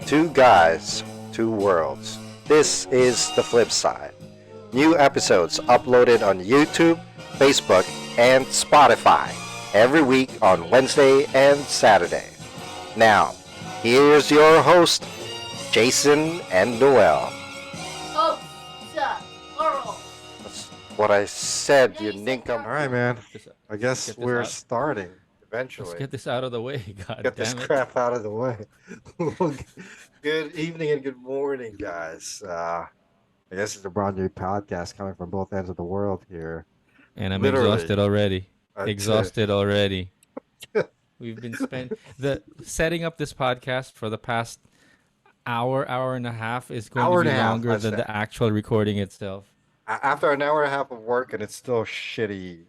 Two guys, two worlds. This is the flip side. New episodes uploaded on YouTube, Facebook, and Spotify every week on Wednesday and Saturday. Now, here's your host, Jason and Noel. Oh, plural. That's what I said, you nincom. All right, man. This- I guess get this we're out. starting Let's eventually. get this out of the way. God Get this damn it. crap out of the way. Good evening and good morning, guys. I guess it's a brand new podcast coming from both ends of the world here. And I'm Literally. exhausted already. That's it. Exhausted already. We've been setting up this podcast for the past hour and a half is going Hour to be and a half, longer I'd than say. the actual recording itself. After an hour and a half of work, and it's still shitty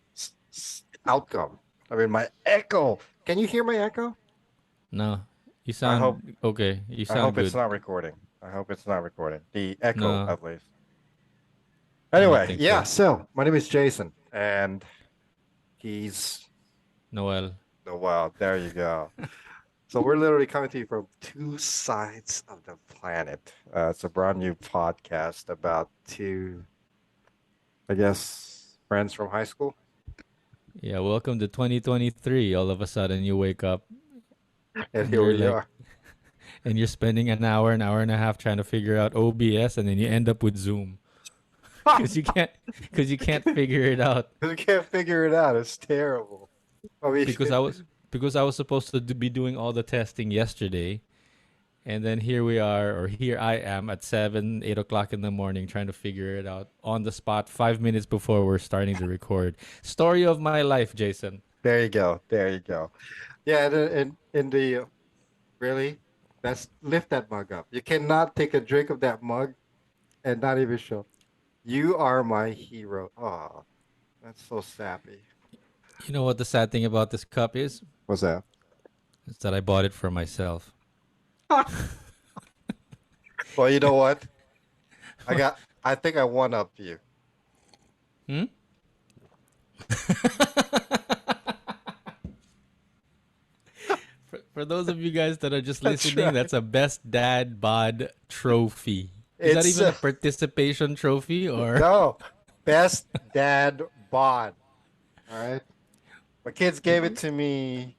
outcome. I mean, my echo. Can you hear my echo? No. You sound hope- okay. You I sound hope good. it's not recording. I hope it's not recording. The echo, No. at least. I don't Anyway, think yeah. so. So my name is Jason, and he's Noel. oh wow. There you go. So we're literally coming to you from two sides of the planet. It's a brand new podcast about two, I guess, friends from high school. Yeah, welcome to 2023. All of a sudden you wake up And here You're we like- are. and you're spending an hour and a half trying to figure out OBS, and then you end up with Zoom. Because you can't figure it out. We can't figure it out. It's terrible. I mean, Because I was supposed to be doing all the testing yesterday, and then here I am at 8 o'clock in the morning trying to figure it out on the spot 5 minutes before we're starting to record. Story of my life, Jason. There you go. There you go. Yeah, in the really, lift that mug up. You cannot take a drink of that mug and not even show. You are my hero. Oh, that's so sappy. You know what the sad thing about this cup is? What's that? It's that I bought it for myself. Well, you know what? I think I one up you. Hmm? For those of you guys that are just That's listening, right. that's a best dad bod trophy. Is that It's even a a- participation trophy or? No, best dad bod. All right. My kids gave it to me.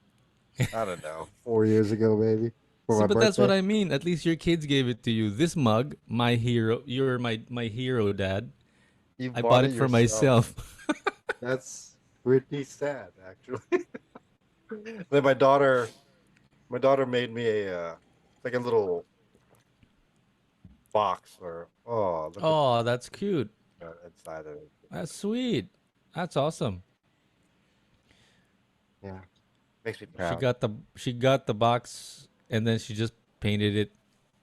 I don't know, 4 years ago, maybe. For See, my but that's what birthday. I mean. At least your kids gave it to you. This mug, my hero. You're my hero, Dad. You I bought it for yourself. myself. That's pretty sad, actually. Then my daughter made me a like a little box or look Oh, that's cute. at inside of it. That's sweet. That's awesome. Yeah, makes me proud. She got the box and then she just painted it.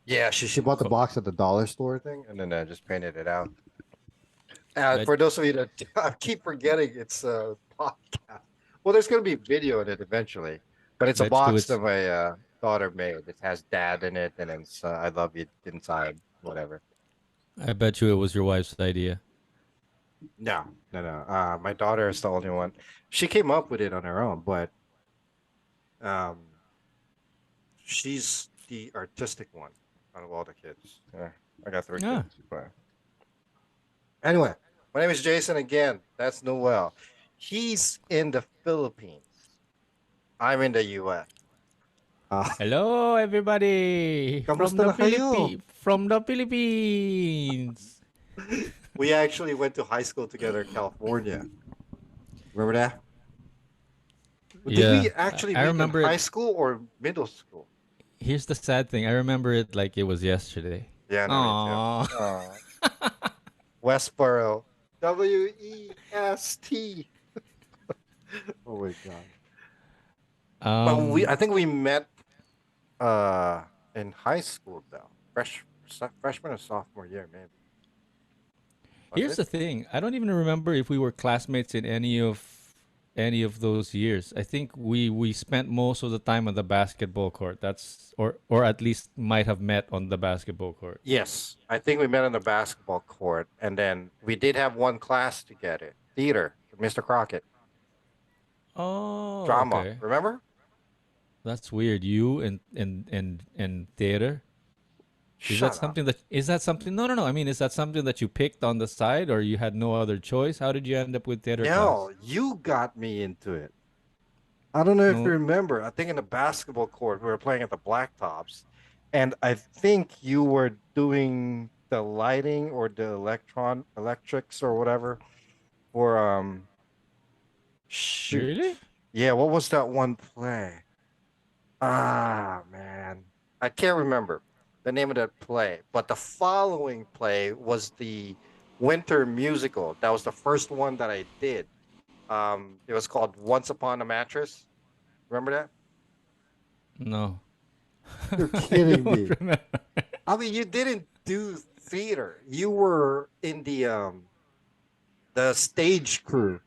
Yeah, she bought the box at the dollar store thing, and then I just painted it out. Bet- For those of you that I keep forgetting, it's a podcast. Well, there's going to be video in it eventually, but it's a Bet you box it's- that my daughter made. It has dad in it, and it's I love you inside, whatever. I bet you it was your wife's idea. No. My daughter is the only one. She came up with it on her own, but she's the artistic one out of all the kids. Yeah, I got three Ah. kids. But... Anyway, my name is Jason again. That's Noel. He's in the Philippines. I'm in the U.S. Hello, everybody. Kamusta na kayo? From the Philippines. We actually went to high school together in California. Remember that? Did we actually I meet remember in it. high school or middle school? Here's the sad thing. I remember it like it was yesterday. Yeah, no, me too. Aww. Westboro. W-E-S-T. Oh my god. But I think we met in high school though. Freshman or sophomore year, maybe. Was Here's it? the thing. I don't even remember if we were classmates in any of those years. I think we spent most of the time on the basketball court. That's or at least might have met on the basketball court. Yes. I think we met on the basketball court, and then we did have one class together. Theater, Mr. Crockett. Oh, Drama. okay. Remember? That's weird. You and theater. Shut up. Is that something? No, no, no. I mean, is that something that you picked on the side, or you had no other choice? How did you end up with theater No, class? you got me into it. I don't know if you No, remember. I think in the basketball court, we were playing at the Blacktops, and I think you were doing the lighting or the electrics or whatever for shoot. really? Yeah, what was that one play? Ah, man. I can't remember the name of that play, but the following play was the winter musical. That was the first one that I did. It was called Once Upon a Mattress. Remember that? No, You're I kidding don't me. remember. I mean, you didn't do theater. You were in the stage crew.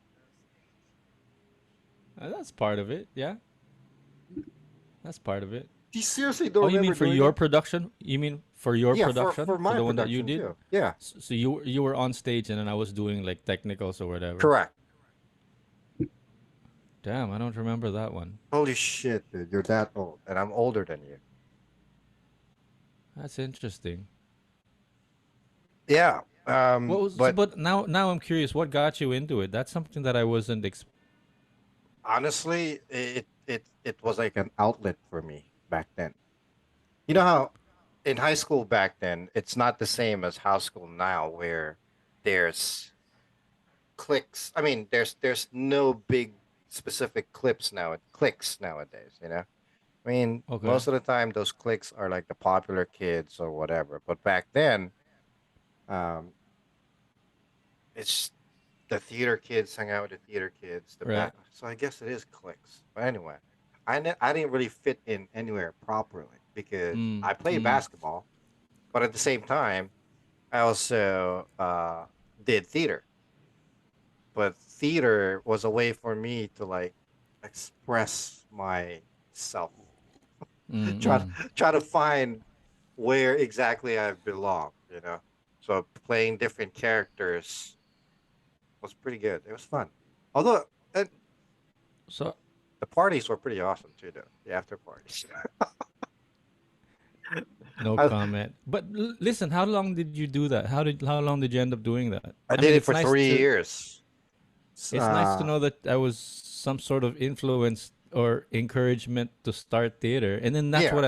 That's part of it. Yeah, that's part of it. You seriously don't Oh, you mean remember for doing your that? production? You mean for your Yeah, for production, for for my the one that you production did? too. Yeah, So you were on stage, and then I was doing like technicals or whatever. correct. Damn, I don't remember that one. Holy shit, dude, you're that old, and I'm older than you. That's interesting. Yeah. What was so? But But now I'm curious. What got you into it? That's something that I wasn't. honestly, it was like an outlet for me back then. You know how in high school back then, it's not the same as high school now, where there's clicks. I mean, there's no big specific clips now. Clicks nowadays. I mean, Okay. most of the time those clicks are like the popular kids or whatever. But back then, um, it's the theater kids hang out with the theater kids. Right. So I guess it is clicks. But anyway, I didn't really fit in anywhere properly because Mm, I play mm. basketball, but at the same time, I also did theater. But theater was a way for me to like express myself, Mm, try to mm. try to find where exactly I belong. So playing different characters was pretty good. It was fun. Although So the parties were pretty awesome too, though. The after parties. no I, comment. But listen, how long did you do that? How long did you end up doing that? I I mean, did it for 3 years. it's nice to know that I was some sort of influence or encouragement to start theater, and then that's Yeah. when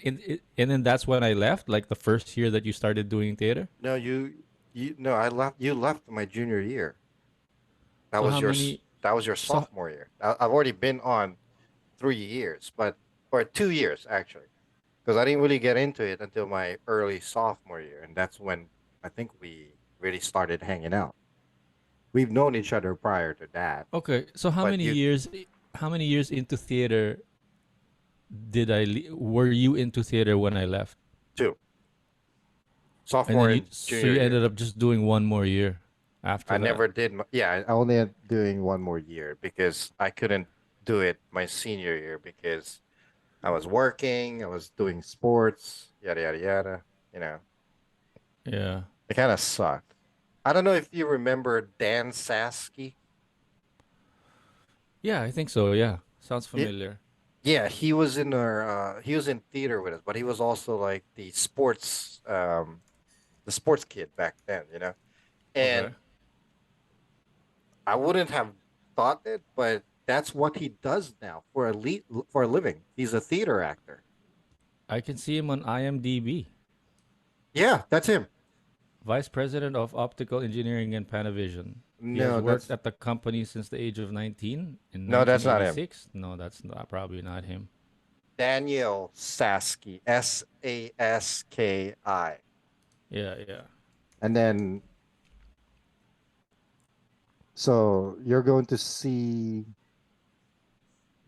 and then that's when I left, like the first year that you started doing theater. No, you no, I left. You left my junior year. That So was how your many? that was your So sophomore year. I've already been on 3 years, but or 2 years actually, because I didn't really get into it until my early sophomore year, and that's when I think we really started hanging out. We've known each other prior to that, okay, so but you how many years into theater were you into theater when I left? too. And then Sophomore and so junior you year. ended up just doing one more year I after that. never did. Yeah, I only ended doing one more year because I couldn't do it my senior year because I was working, I was doing sports, yada yada yada. You know, Yeah. it kind of sucked. I don't know if you remember Dan Saski. Yeah, I think so. Yeah. Sounds Yeah, familiar. yeah, he was in theater with us, but he was also like the sports kid back then. And Okay. I wouldn't have thought it, but that's what he does now for a living. He's a theater actor. I can see him on IMDb. Yeah, that's him. Vice President of Optical Engineering and Panavision. He has No, worked at the company since the age of 19 in that's not him. 1986. No, that's not, probably not him. Daniel Saski, Saski. Yeah, yeah. And then so you're going to see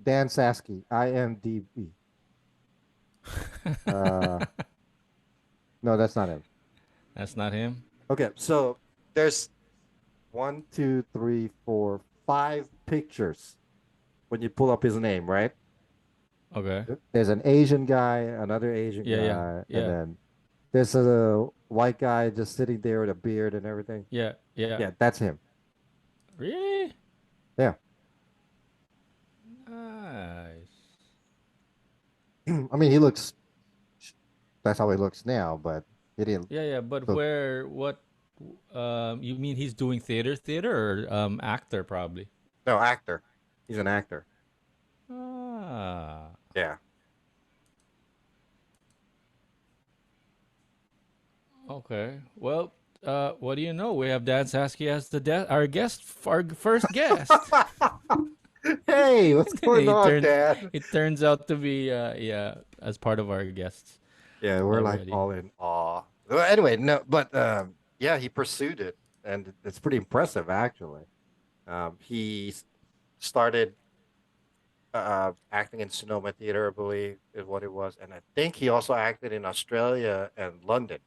Dan Saski, IMDb. Uh, no, that's not him. That's not him. Okay, so there's one, two, three, four, five pictures when you pull up his name, right? Okay. There's an Asian guy, another Asian Yeah, yeah, guy, and yeah, then there's a white guy just sitting there with a beard and everything. yeah, yeah. Yeah, that's him. Really? Yeah. Nice. I mean, he looks That's how he looks now, but he didn't Yeah, but look. what, you mean he's doing theater or actor probably? No, actor. He's an actor. Ah, Yeah. okay. Well, what do you know? We have Dan Saski as our guest, our first guest. Hey, what's going it on, turns Dad? it turns out to be yeah, as part of our guests Yeah, we're like already. all in awe. Well, anyway, no, but yeah, he pursued it, and it's pretty impressive, actually. He started acting in Sonoma Theater, I believe, is what it was, and I think he also acted in Australia and London.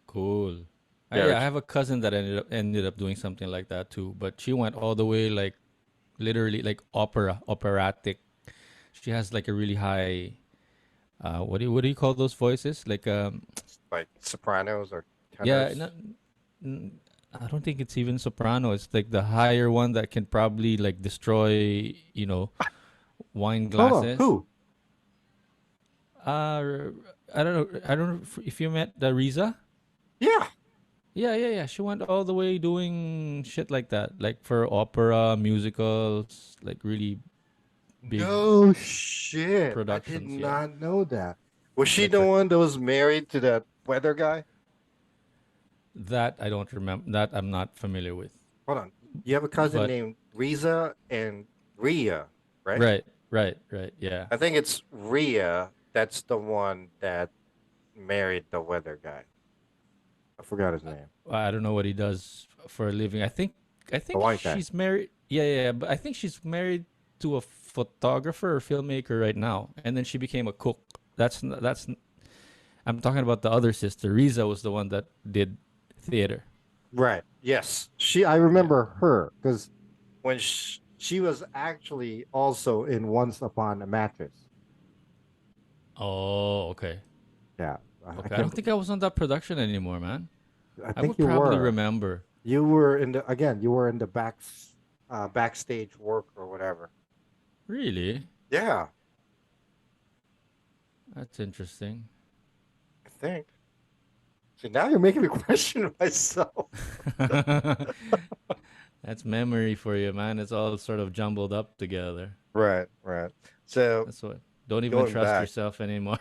Cool. Yeah, Yeah, I which, have a cousin that ended up doing something like that too, but she went all the way like literally like operatic. She has like a really high what do you call those voices? Like like sopranos or yeah, tenors. I don't think it's even soprano. It's like the higher one that can probably like destroy, wine Hold on, glasses. who? Uh, I don't know. I don't know if you met the Riza. Yeah. Yeah. She went all the way doing shit like that, like for opera, musicals, like really big No shit. I did productions. Yeah, not know that. Was she like the for one that was married to that weather guy? that I don't remember. That I'm not familiar with. Hold on. You have a cousin But named Riza and Ria, right? right. Yeah, I think it's Ria. That's the one that married the weather guy. I forgot his name. I don't know what he does for a living. I The think white guy. she's married. Yeah. But I think she's married to a photographer or filmmaker right now, and then she became a cook. That's. I'm talking about the other sister. Riza was the one that did theater. Right. Yes. I Yeah. remember her because when she was actually also in Once Upon a Mattress. Oh, okay. Yeah. I Okay. I can't. don't think I was on that production anymore, man. I I think would you probably were. remember. You were in the again. You were in the backstage work or whatever. Really? Yeah, That's interesting. I think. See, now you're making me question myself. That's memory for you, man. It's all sort of jumbled up together. Right, right. So That's what. Don't even going trust back, yourself anymore.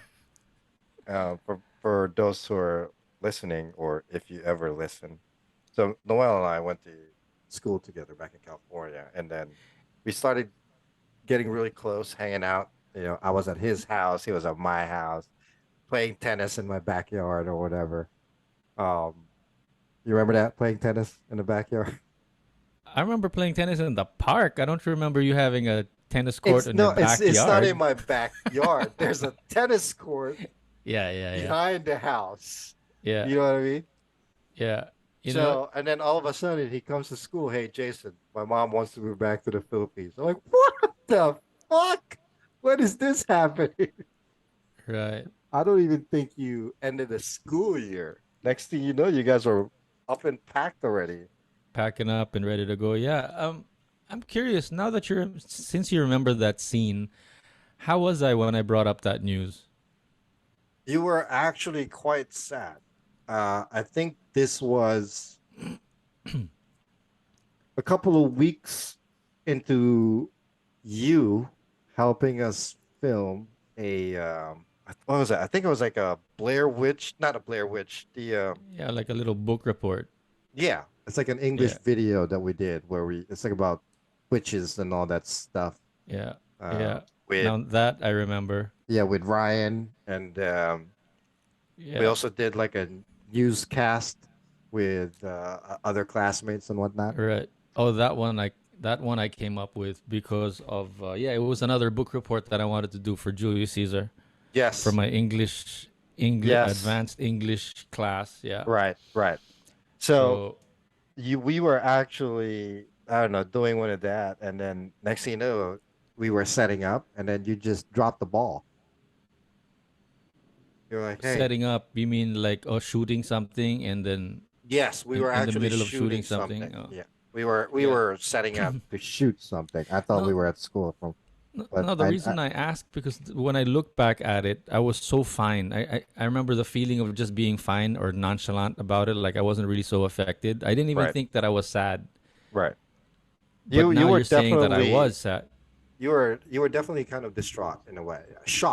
for those who are listening, or if you ever listen, so Noel and I went to school together back in California, and then we started getting really close, hanging out. I was at his house, he was at my house, playing tennis in my backyard or whatever. Um, you remember that playing tennis in the backyard? I remember playing tennis in the park. I don't remember you having a tennis court It's in your no, it's not in backyard. my backyard. There's a tennis court Yeah. behind the house. Yeah. You know what I mean? Yeah. You know, So, and then all of a sudden he comes to school. Hey, Jason, my mom wants to move back to the Philippines. I'm like, what the fuck? When is this happening? right. I don't even think you ended the school year. Next thing you know, you guys are up and packed already. Packing up and ready to go. Yeah. I'm curious now that since you remember that scene, how was I when I brought up that news? You were actually quite sad. I think this was a couple of weeks into you helping us film a what was that? I think it was like a Blair Witch, not a Blair Witch. The Yeah, like a little book report. yeah, it's like an English Yeah. video that we did where it's like about witches and all that stuff. Yeah. Uh, Yeah. with Now that I remember. yeah, with Ryan, and we Yeah. also did like a newscast with other classmates and whatnot. Right. Oh, that one I came up with because of yeah, it was another book report that I wanted to do for Julius Caesar for Yes, my English yes, advanced English class. Yeah. right, right. So So we were actually, I don't know, doing one of that, and then next thing you know, we were setting up, and then you just dropped the ball. You're like, hey, setting up, you mean like shooting something and then yes, we were in the actually middle of shooting shooting something? something. Oh, Yeah, we were yeah. setting up to shoot something. I thought we No, were at school from. But No, the reason I asked because when I look back at it, I was so fine. I remember the feeling of just being fine or nonchalant about it. Like I wasn't really so affected. I didn't even right, think that I was sad. right. But You now were you're saying that I definitely was sad. you were definitely kind of distraught in a way,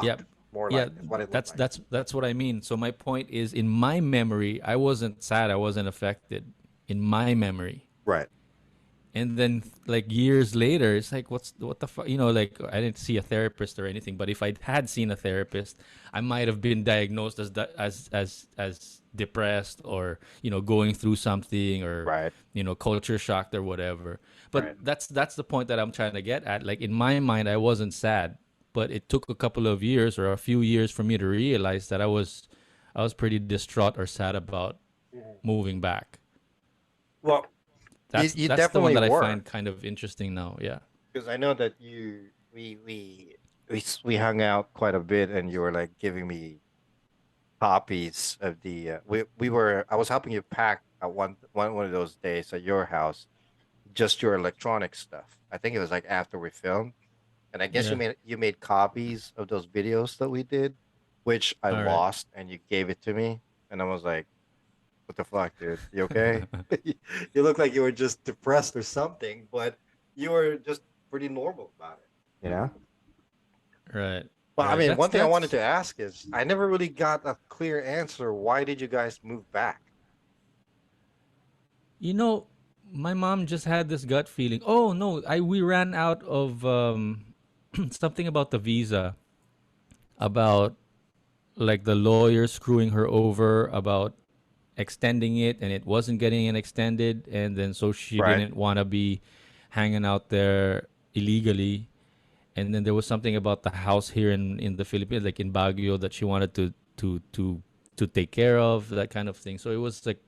Yeah, shocked, more yeah. like is what it looked That's like. that's that's what I mean. So my point is, in my memory, I wasn't sad. I wasn't affected. In my memory. Right. And then like years later it's like what the fuck, like I didn't see a therapist or anything, but if I had seen a therapist I might have been diagnosed as depressed or going through something or Right. culture shocked or whatever. But Right. that's the point that I'm trying to get at. Like in my mind I wasn't sad, but it took a couple of years or a few years for me to realize that I was pretty distraught or sad about moving back. Well, you That's you that's the one definitely that I were, find kind of interesting now. Yeah. because I know that we hung out quite a bit, and you were like giving me copies of the we were I was helping you pack at one of those days at your house, just your electronic stuff. I think it was like after we filmed, and I guess Yeah. you made copies of those videos that we did, which I All right. lost, and you gave it to me, and I was like, "What the fuck, dude? You okay?" You look like you were just depressed or something, but you were just pretty normal about it. You know? Right. Well, I Right. mean, That's one thing I wanted that's to ask is, I never really got a clear answer. Why did you guys move back? you know, my mom just had this gut feeling. Oh no, I we ran out of something about the visa, about like the lawyer screwing her over about extending it and it wasn't getting it extended, and then so she Right. didn't want to be hanging out there illegally. And then there was something about the house here in the Philippines, like in Baguio, that she wanted to take care of, that kind of thing. So it was like,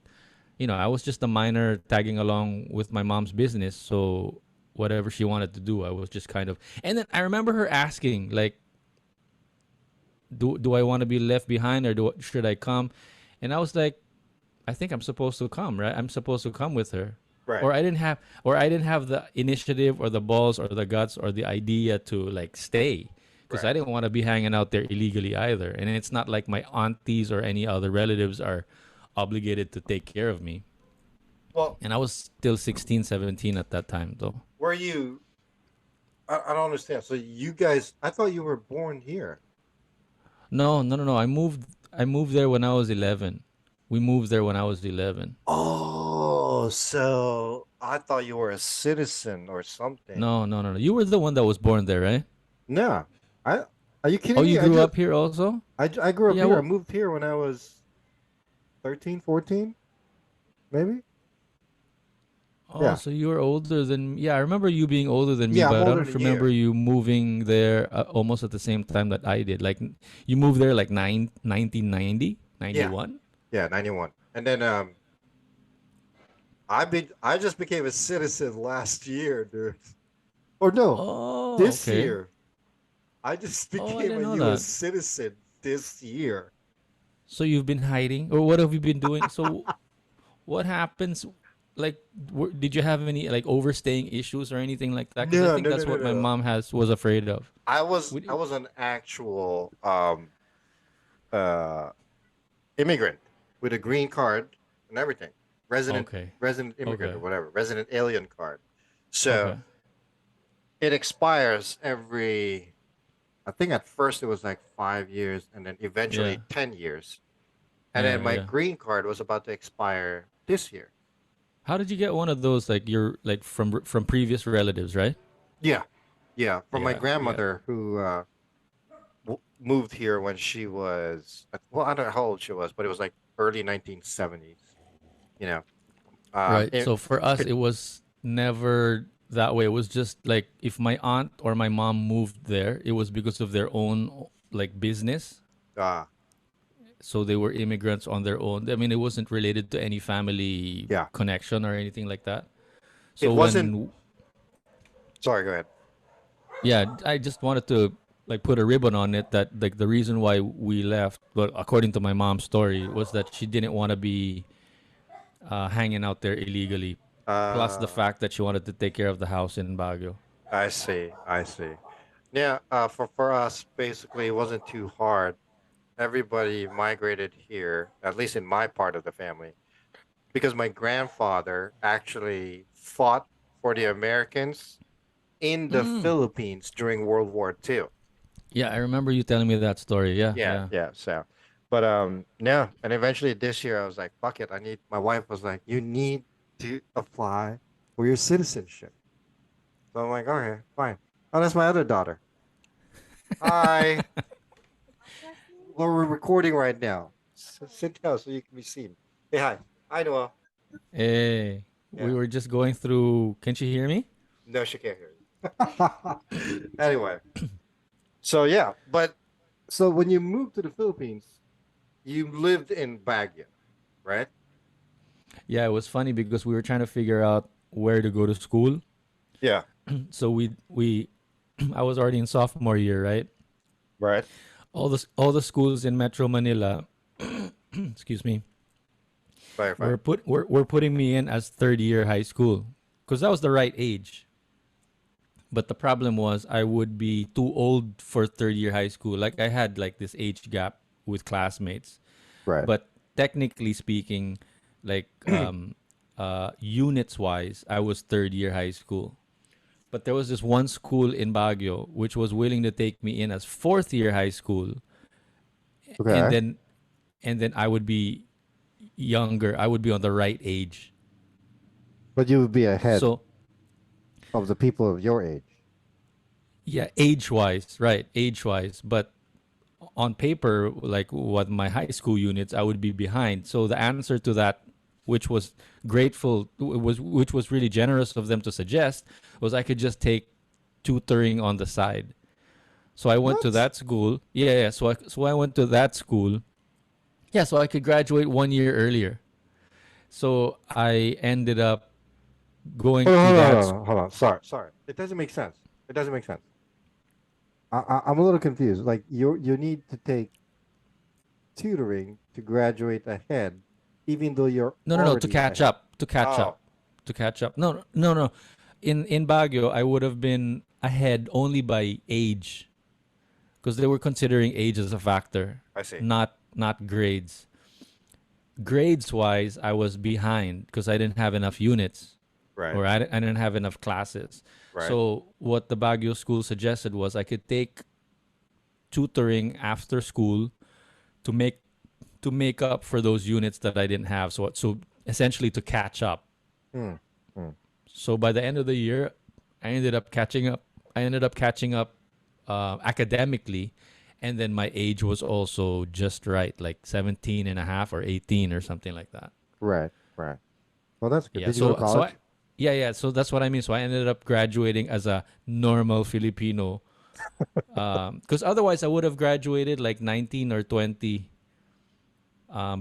I was just a minor tagging along with my mom's business. So whatever she wanted to do, I was just kind of. And then I remember her asking, like, do I want to be left behind or should I come? And I was like, I think I'm supposed to come, right? I'm supposed to come with her. Right. Or I didn't have the initiative or the balls or the guts or the idea to like stay, because Right. I didn't want to be hanging out there illegally either. And it's not like my aunties or any other relatives are obligated to take care of me. Well, And I was still 16, 17 at that time though. were you? I don't understand. So you guys, I thought you were born here. No, no, no, no. I moved there when I was 11. We moved there when I was 11. Oh, so I thought you were a citizen or something. No, no, no, no. You were the one that was born there, right? No, I. Are you Oh, kidding you me? grew up here also? I grew up Yeah, here. I well, moved here when I was 13, 14, maybe. oh, Yeah. so you were older than. Yeah, I remember you being older than me, Yeah, I'm but I older don't than remember you. you moving there almost at the same time that I did. Like, you moved there like 1990, Yeah. 91. Yeah, 91. And then I just became a citizen last year, dude. Or no, Oh, this okay. year. I just Oh, I became didn't a know US that. citizen this year. So you've been hiding, or what have you been doing? So what happens? Like, did you have any like overstaying issues or anything like that? Because I No, think no, no, that's no, what my no. mom was afraid of. Would I you- was an actual uh immigrant with a green card and everything. Resident Okay, resident immigrant okay, or whatever, resident alien card. So okay. it expires every, I think at first it was like 5 years and then Yeah, eventually 10 years. And then yeah, my yeah. green card was about to expire this year. How did you get one of those? Like you're like from previous relatives, right? Yeah. Yeah. From my Yeah, yeah. grandmother who moved here when she was, well, I don't know how old she was, but it was like early 1970s, you know. Right. It, So for us, it, it was never that way. It was just like if my aunt or my mom moved there, it was because of their own like business. uh, So they were immigrants on their own. I mean, it wasn't related to any family yeah. connection or anything like that. It So wasn't, when, sorry, go ahead. yeah, I just wanted to like put a ribbon on it that like the reason why we left, well, according to my mom's story, was that she didn't want to be hanging out there illegally. Plus the Uh, fact that she wanted to take care of the house in Baguio. I see. I see. Yeah, for us, basically, it wasn't too hard. Everybody migrated here, at least in my part of the family, because my grandfather actually fought for the Americans in the Mm. Philippines during World War II. Yeah, I remember you telling me that story. Yeah, Yeah, yeah. yeah. So, but yeah. And eventually this year, I was like, "Fuck it, I need." My wife was like, "You need to apply for your citizenship." So I'm like, "Okay, fine." Oh, that's my other daughter. Hi. Well, we're recording right now. Sit down so you can be seen. Hey, hi. Hi, Noel. Hey, we Yeah. were just going through. Can't you hear me? No, she can't hear you. Anyway, so yeah, but so when you moved to the Philippines, you lived in Baguio, right? Yeah, it was funny because we were trying to figure out where to go to school. Yeah. So we I was already in sophomore year, right? Right. All the schools in Metro Manila, excuse me, Fine, fine. were putting me in as third year high school because that was the right age. But the problem was I would be too old for third year high school. Like I had like this age gap with classmates. Right. But technically speaking, like units wise, I was third year high school. But there was this one school in Baguio which was willing to take me in as fourth year high school, and Okay. then I would be younger. I would be on the right age. But you would be ahead So of the people of your age. yeah, age wise, right? Age wise, but on paper, like what my high school units, I would be behind. So the answer to that, which was which was really generous of them to suggest, was I could just take tutoring on the side. So I went to What? that school. Yeah, yeah. So I went to that school. Yeah, so I could graduate 1 year earlier. So I ended up going Hold on, to hold on, that. hold on, hold on. Sorry, sorry. It doesn't make sense. It doesn't make sense. I'm a little confused. Like you need to take tutoring to graduate ahead, even though you're No, no, no. To already catch ahead. up. To catch Oh, up. To catch up. No, no, no. In Baguio, I would have been ahead only by age because they were considering age as a factor, I see. not grades. Grades wise, I was behind because I didn't have enough units Right, or I didn't have enough classes. right. So what the Baguio school suggested was I could take tutoring after school to make up for those units that I didn't have. So essentially to catch up. Hmm. Hmm. So by the end of the year, I ended up catching up. I ended up catching up academically, and then my age was also just right, like 17 and a half or 18 or something like that. Right, right. Well, that's good. Yeah. Did you go to college? Yeah. So that's what I mean. So I ended up graduating as a normal Filipino, because otherwise I would have graduated like 19 or 20,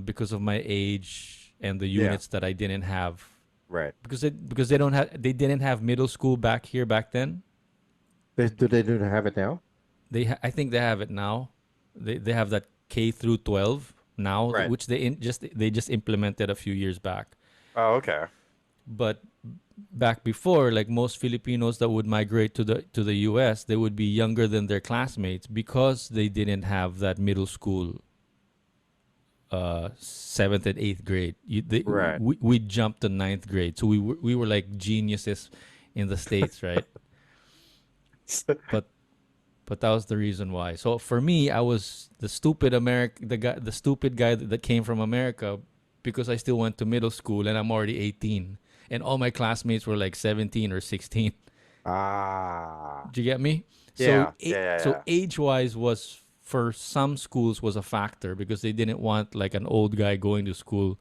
because of my age and the Yeah. units that I didn't have. Right. Because they didn't have middle school back here back then. Do they have it now? I think they have it now. They have that K through 12 now, Right. which they just implemented a few years back. Oh, okay. But back before, like most Filipinos that would migrate to the US, they would be younger than their classmates because they didn't have that middle school, seventh and eighth grade. Right. We jumped to ninth grade, so we were like geniuses in the states, right? But that was the reason why. So for me, I was the stupid guy that came from America because I still went to middle school and I'm already 18, and all my classmates were like 17 or 16. Ah. Do you get me? Yeah. Yeah. Yeah. So Yeah. age wise was for some schools was a factor because they didn't want like an old guy going to school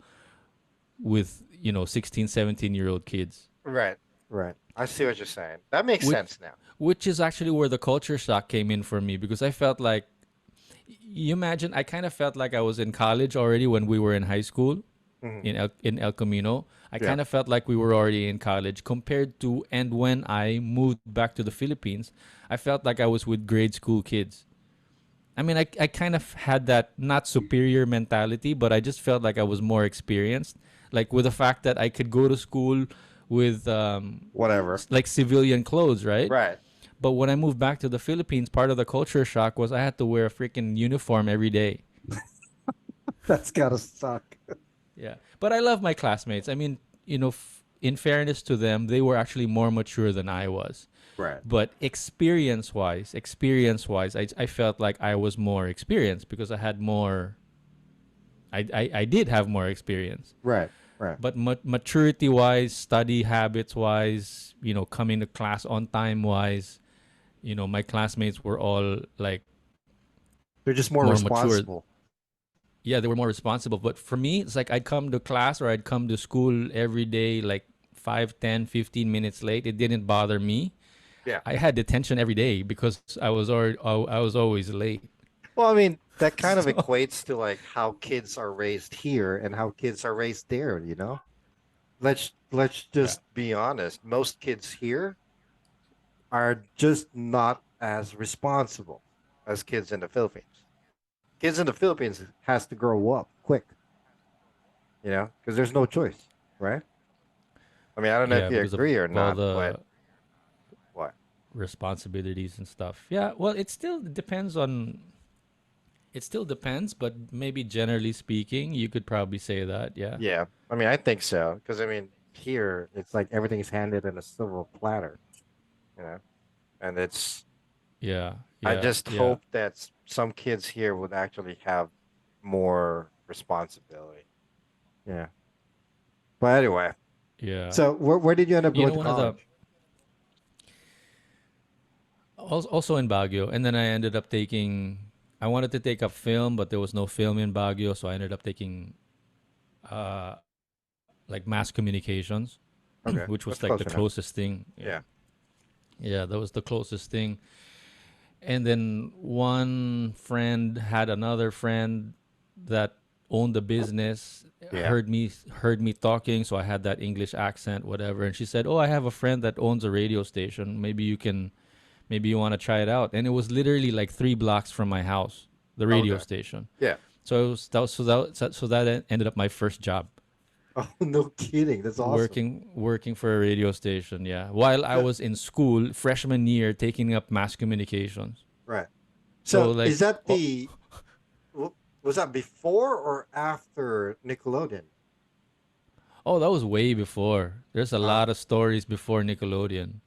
with 16, 17-year-old kids. Right. Right. I see what you're saying. That makes Which sense now. which is actually where the culture shock came in for me because I felt like you imagine I kind of felt like I was in college already when we were in high school Hmm. in El Camino. I Yeah. kind of felt like we were already in college compared to and when I moved back to the Philippines, I felt like I was with grade school kids. I mean, I kind of had that not superior mentality, but I just felt like I was more experienced. Like with the fact that I could go to school with Whatever. like civilian clothes, right? Right. But when I moved back to the Philippines, part of the culture shock was I had to wear a freaking uniform every day. That's gotta suck. Yeah. But I love my classmates. I mean, in fairness to them, they were actually more mature than I was. Right. But experience wise, I felt like I was more experienced because I had more. I did have more experience. Right. Right. But maturity wise, study habits wise, coming to class on time wise, my classmates were all like They're just more more mature. responsible. Yeah, they were more responsible. But for me, it's like I'd come to class or I'd come to school every day, like 5, 10, 15 minutes late. It didn't bother me. Yeah. I had detention every day because I was always late. Well, I mean, that kind of So, equates to like how kids are raised here and how kids are raised there, you know? Let's yeah. just be honest. Most kids here are just not as responsible as kids in the Philippines. Kids in the Philippines has to grow up quick, because there's no choice, right? I mean, I don't know if Yeah, you because of agree or all not, but the what? responsibilities and stuff. Yeah, well, it still depends, but maybe generally speaking, you could probably say that. Yeah. Yeah, I mean, I think so. Because I mean, here it's like everything is handed in a silver platter, you know, and it's. Yeah. I Yeah. just Yeah. hope that some kids here would actually have more responsibility. Yeah. But anyway, Yeah. So where did you end up going to One of the college? also in Baguio, and then I ended up taking. I wanted to take up film, but there was no film in Baguio, so I ended up taking uh like mass communications, okay, which was that's like the close enough. closest thing. Yeah. Yeah. Yeah, that was the closest thing. And then one friend had another friend that owned the business, Yeah. heard me talking, so I had that English accent, whatever. And she said, "Oh, I have a friend that owns a radio station. Maybe you want to try it out." And it was literally like 3 blocks from my house, the radio Okay. station. Yeah. So that ended up my first job. Oh, no kidding. That's awesome. Working for a radio station, yeah. While I So, was in school, freshman year, taking up mass communications. right. So So is like, that oh, was that before or after Nickelodeon? oh, that was way before. There's a Uh, lot of stories before Nickelodeon.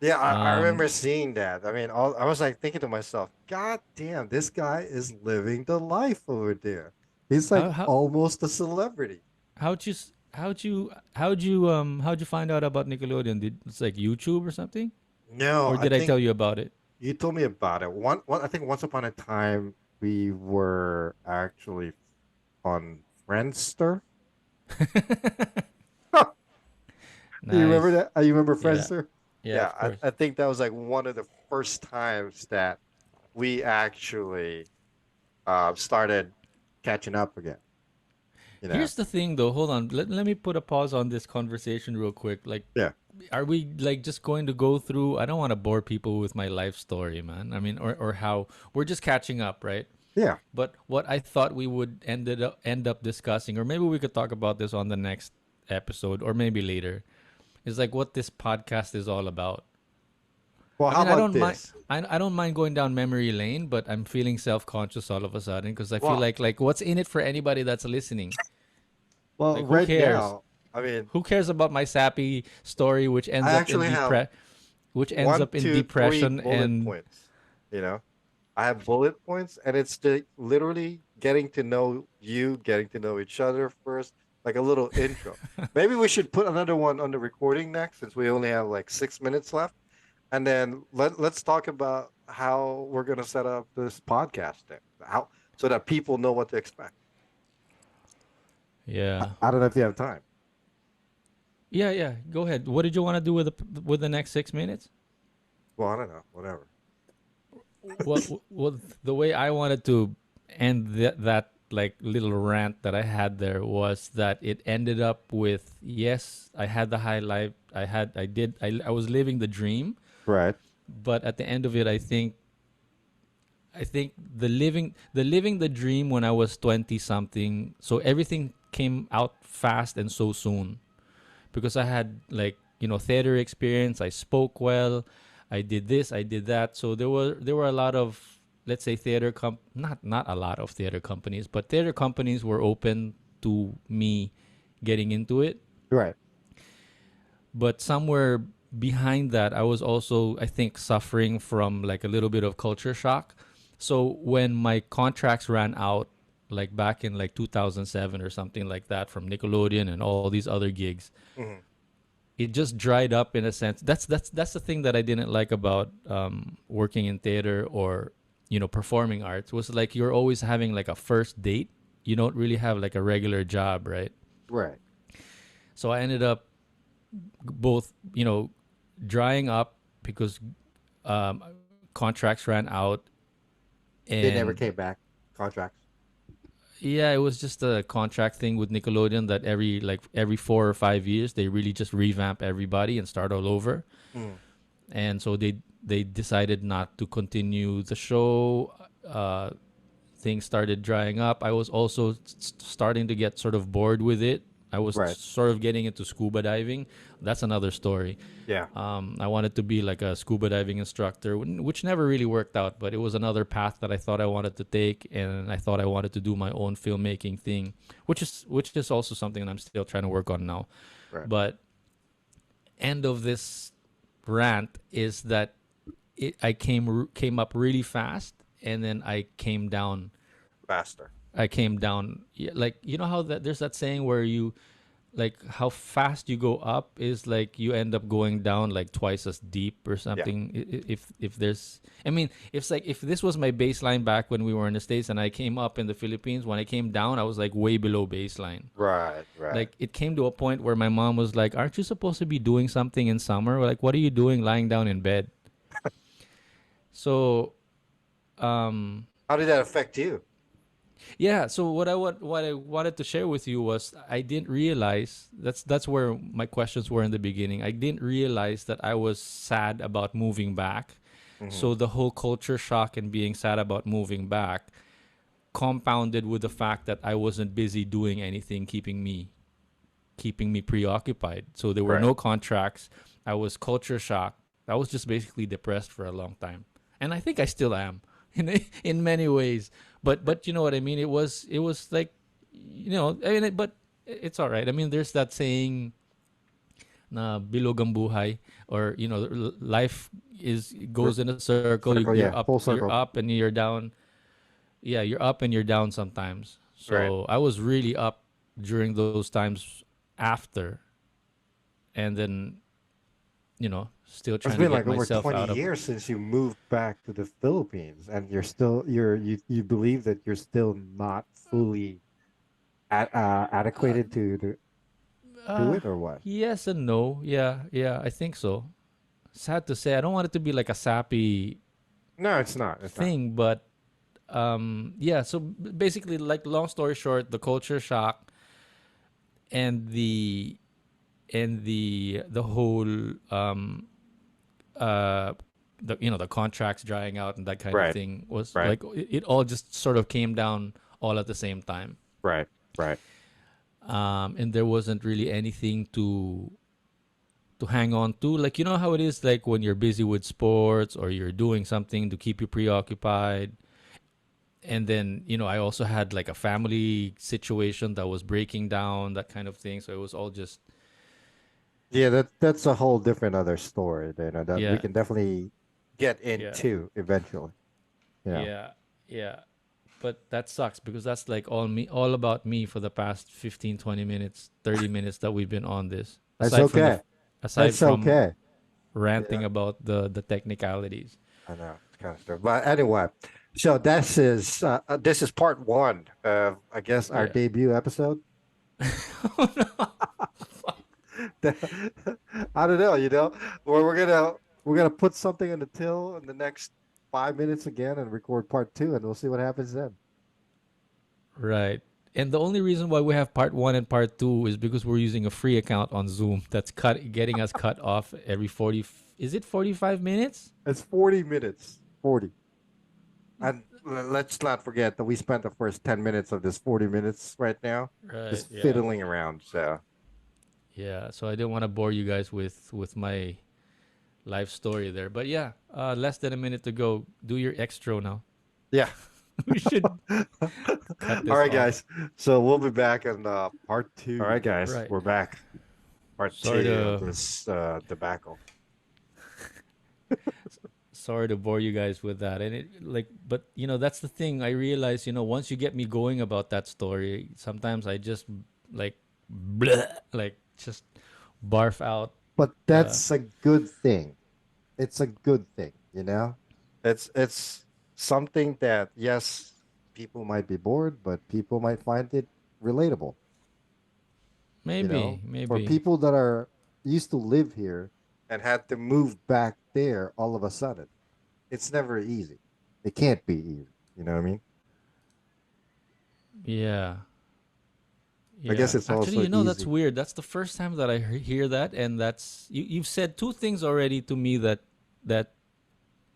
yeah, I remember Um, seeing that. I mean, I was like thinking to myself, God damn, this guy is living the life over there. He's like how how almost a celebrity. how'd you find out about Nickelodeon? Did it's like YouTube or something, No, or I did I think tell you about it? you told me about it. I think once upon a time we were actually on Friendster. Do you remember Nice. that? You remember Yeah. Friendster? Yeah, Yeah. of I, course. I think that was like one of the first times that we actually started catching up again. You know? Here's the thing though. Hold on. Let me put a pause on this conversation real quick. Like, Yeah. are we like just going to go through? I don't want to bore people with my life story, man. I mean, or how we're just catching up, right? Yeah. But what I thought we would end up discussing, or maybe we could talk about this on the next episode, or maybe later, is like what this podcast is all about. Well, I how mean, about this? I don't mind going down memory lane, but I'm feeling self conscious all of a sudden because I feel Well, like what's in it for anybody that's listening? well, Like who right cares? now, I mean, Who cares about my sappy story, I actually have which ends One, up in two, three depression bullet and points. You know, I have bullet points, and it's literally getting to know you, getting to know each other first, like a little intro. Maybe we should put another one on the recording next, since we only have like 6 minutes left, and then let's talk about how we're gonna set up this podcast thing, how so that people know what to expect. yeah. I don't know if you have time. Yeah, yeah. Go ahead. What did you want to do with the next 6 minutes? Well, I don't know. Whatever. Well, the way I wanted to end that like little rant that I had there was that it ended up with yes, I had the high life. I was living the dream, Right. but at the end of it, I think the living the dream when I was 20 something. So everything came out fast and so soon because I had like theater experience. I spoke well. I did this, I did that. So there were a lot of, let's say, not a lot of theater companies, but theater companies were open to me getting into it. Right. But somewhere behind that, I was also, I think, suffering from like a little bit of culture shock. So when my contracts ran out, like back in like 2007 or something like that, from Nickelodeon and all these other gigs, Mhm. it just dried up in a sense. That's the thing that I didn't like about working in theater or performing arts, was like you're always having like a first date. You don't really have like a regular job, right? Right. So I ended up both drying up because um, contracts ran out, They never and came back. Contracts. yeah, it was just a contract thing with Nickelodeon that every 4 or 5 years they really just revamp everybody and start all over. Mm. And so they decided not to continue the show. uh Things started drying up. I was also starting to get sort of bored with it. I was Right. sort of getting into scuba diving. That's another story. Yeah. I wanted to be like a scuba diving instructor, which never really worked out, but it was another path that I thought I wanted to take, and I thought I wanted to do my own filmmaking thing, which is also something I'm still trying to work on now. Right. But end of this rant is that I came up really fast, and then Faster. I came down. Like, how that there's that saying where you, like, how fast you go up is like you end up going down like twice as deep or Yeah. something. If there's, I mean, if it's like, if this was my baseline back when we were in the States and I came up in the Philippines, when I came down I was like way below baseline. Right. Right. Like, it came to a point where my mom was like, "Aren't you supposed to be doing something in summer? Like, what are you doing lying down in bed?" So, How did that affect you? yeah. So what I wanted to share with you was, I didn't realize, that's where my questions were in the beginning. I didn't realize that I was sad about moving back. Mhm. So the whole culture shock and being sad about moving back compounded with the fact that I wasn't busy doing anything keeping me preoccupied. So there were Right. no contracts. I was culture shocked. I was just basically depressed for a long time, and I think I still am in many ways. But you know what I mean. It was like, I mean, but it's all right. I mean, there's that saying, na bilog ang buhay, or life R- goes in a circle. Circle. You're Yeah. up, Full you're circle. up, and you're down. Yeah, you're up and you're down sometimes. Right. So I was really up during those times after, and then still It's trying to been get like over myself 20 out of. years since you moved back to the Philippines, and you believe that you're still not fully adequated to do uh it, or what? yes and no. Yeah, I think so. Sad to say, I don't want it to be like a sappy No, it's not. It's not. thing, but yeah. So basically, like, long story short, the culture shock and the whole uh the contracts drying out and that kind of Right. thing was Right. like, it all just sort of came down all at the same time. Right. Right. And there wasn't really anything to hang on to. Like, you know how it is, like when you're busy with sports or you're doing something to keep you preoccupied. And then, I also had like a family situation that was breaking down, that kind of thing. So it was all just, Yeah, that's a whole different other story, that we yeah, can definitely get yeah, into eventually. Yeah. yeah, yeah. But that sucks because that's like all about me for the past 15, 20 minutes, 30 minutes that we've been on this. That's Aside from the okay. aside That's from okay. ranting Yeah, about the technicalities. I know. It's kind of stuff. But anyway, so this is part one of, I guess, our Yeah. debut episode. I don't know, where we're gonna put something in the till in the next 5 minutes again and record part two, and we'll see what happens then. Right. And the only reason why we have part one and part two is because we're using a free account on Zoom that's getting us cut off every 40. Is it 45 minutes? It's 40 minutes. 40. And let's not forget that we spent the first 10 minutes of this 40 minutes right now Right. just Yeah. fiddling around. So Yeah. So I didn't want to bore you guys with my life story there. But yeah, less than a minute to go. Do your extra now. Yeah. We should cut All this right, off. guys. So we'll be back in part two. All right, guys. Right. We're back. Part Sorry two of to this debacle. sorry to bore you guys with that. And it like, but that's the thing. I realize, once you get me going about that story, sometimes I just like, bleh, like just barf out. But Uh, that's a good thing. It's a good thing, you know? It's something that yes, people might be bored, but people might find it relatable, you know? maybe, For maybe. people that are used to live here and had to move back there all of a sudden, it's never easy. It can't be easy, you know what I mean? Yeah. I guess Yeah. it's Actually, also that's easy. weird. That's the first time that I hear that, and you've said two things already to me that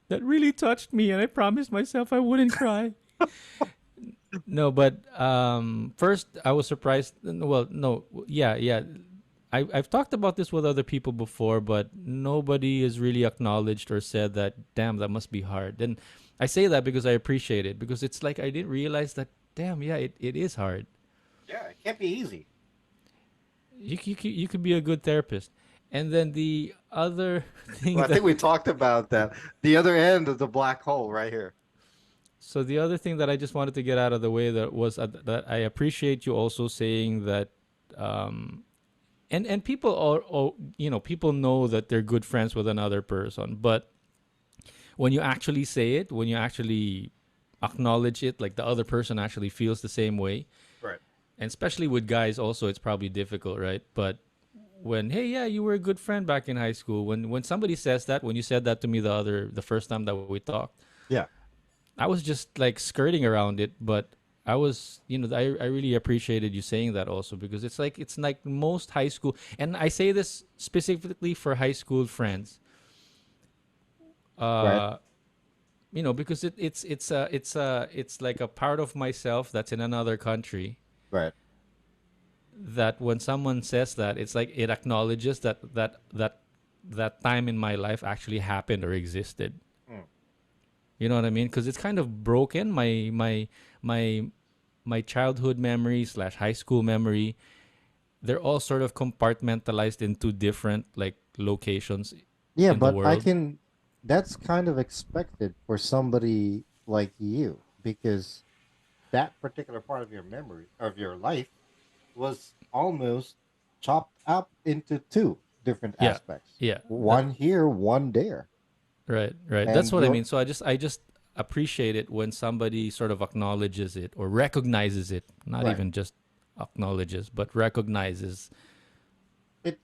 that really touched me, and I promised myself I wouldn't cry. No, but first I was surprised. Well, no, yeah, yeah. I've talked about this with other people before, but nobody has really acknowledged or said that. Damn, that must be hard. And I say that because I appreciate it because it's like I didn't realize that. Damn, yeah, it is hard. Yeah, it can't be easy. You could be a good therapist. And then the other thing Well, I that think we talked about that. The other end of the black hole right here. so the other thing that I just wanted to get out of the way that was that I appreciate you also saying that um and people are people know that they're good friends with another person, but when you actually say it, when you actually acknowledge it, like the other person actually feels the same way, Right. and especially with guys also it's probably difficult, right? But when hey yeah you were a good friend back in high school, when somebody says that, when you said that to me the first time that we talked, Yeah. I was just like skirting around it, but I was, I really appreciated you saying that also because it's like most high school, and I say this specifically for high school friends, Right. uh, because it's like a part of myself that's in another country. Right. That when someone says that, it's like it acknowledges that time in my life actually happened or existed. Mm. You know what I mean? Because it's kind of broken my my childhood memory slash high school memory. They're all sort of compartmentalized into different like locations Yeah, in the but I world. can, that's kind of expected for somebody like you because that particular part of your memory of your life was almost chopped up into two different Yeah, aspects. yeah, One here, one there. right, right. That's And what I you're mean. So I just appreciate it when somebody sort of acknowledges it or recognizes it. Not right. even just acknowledges, but recognizes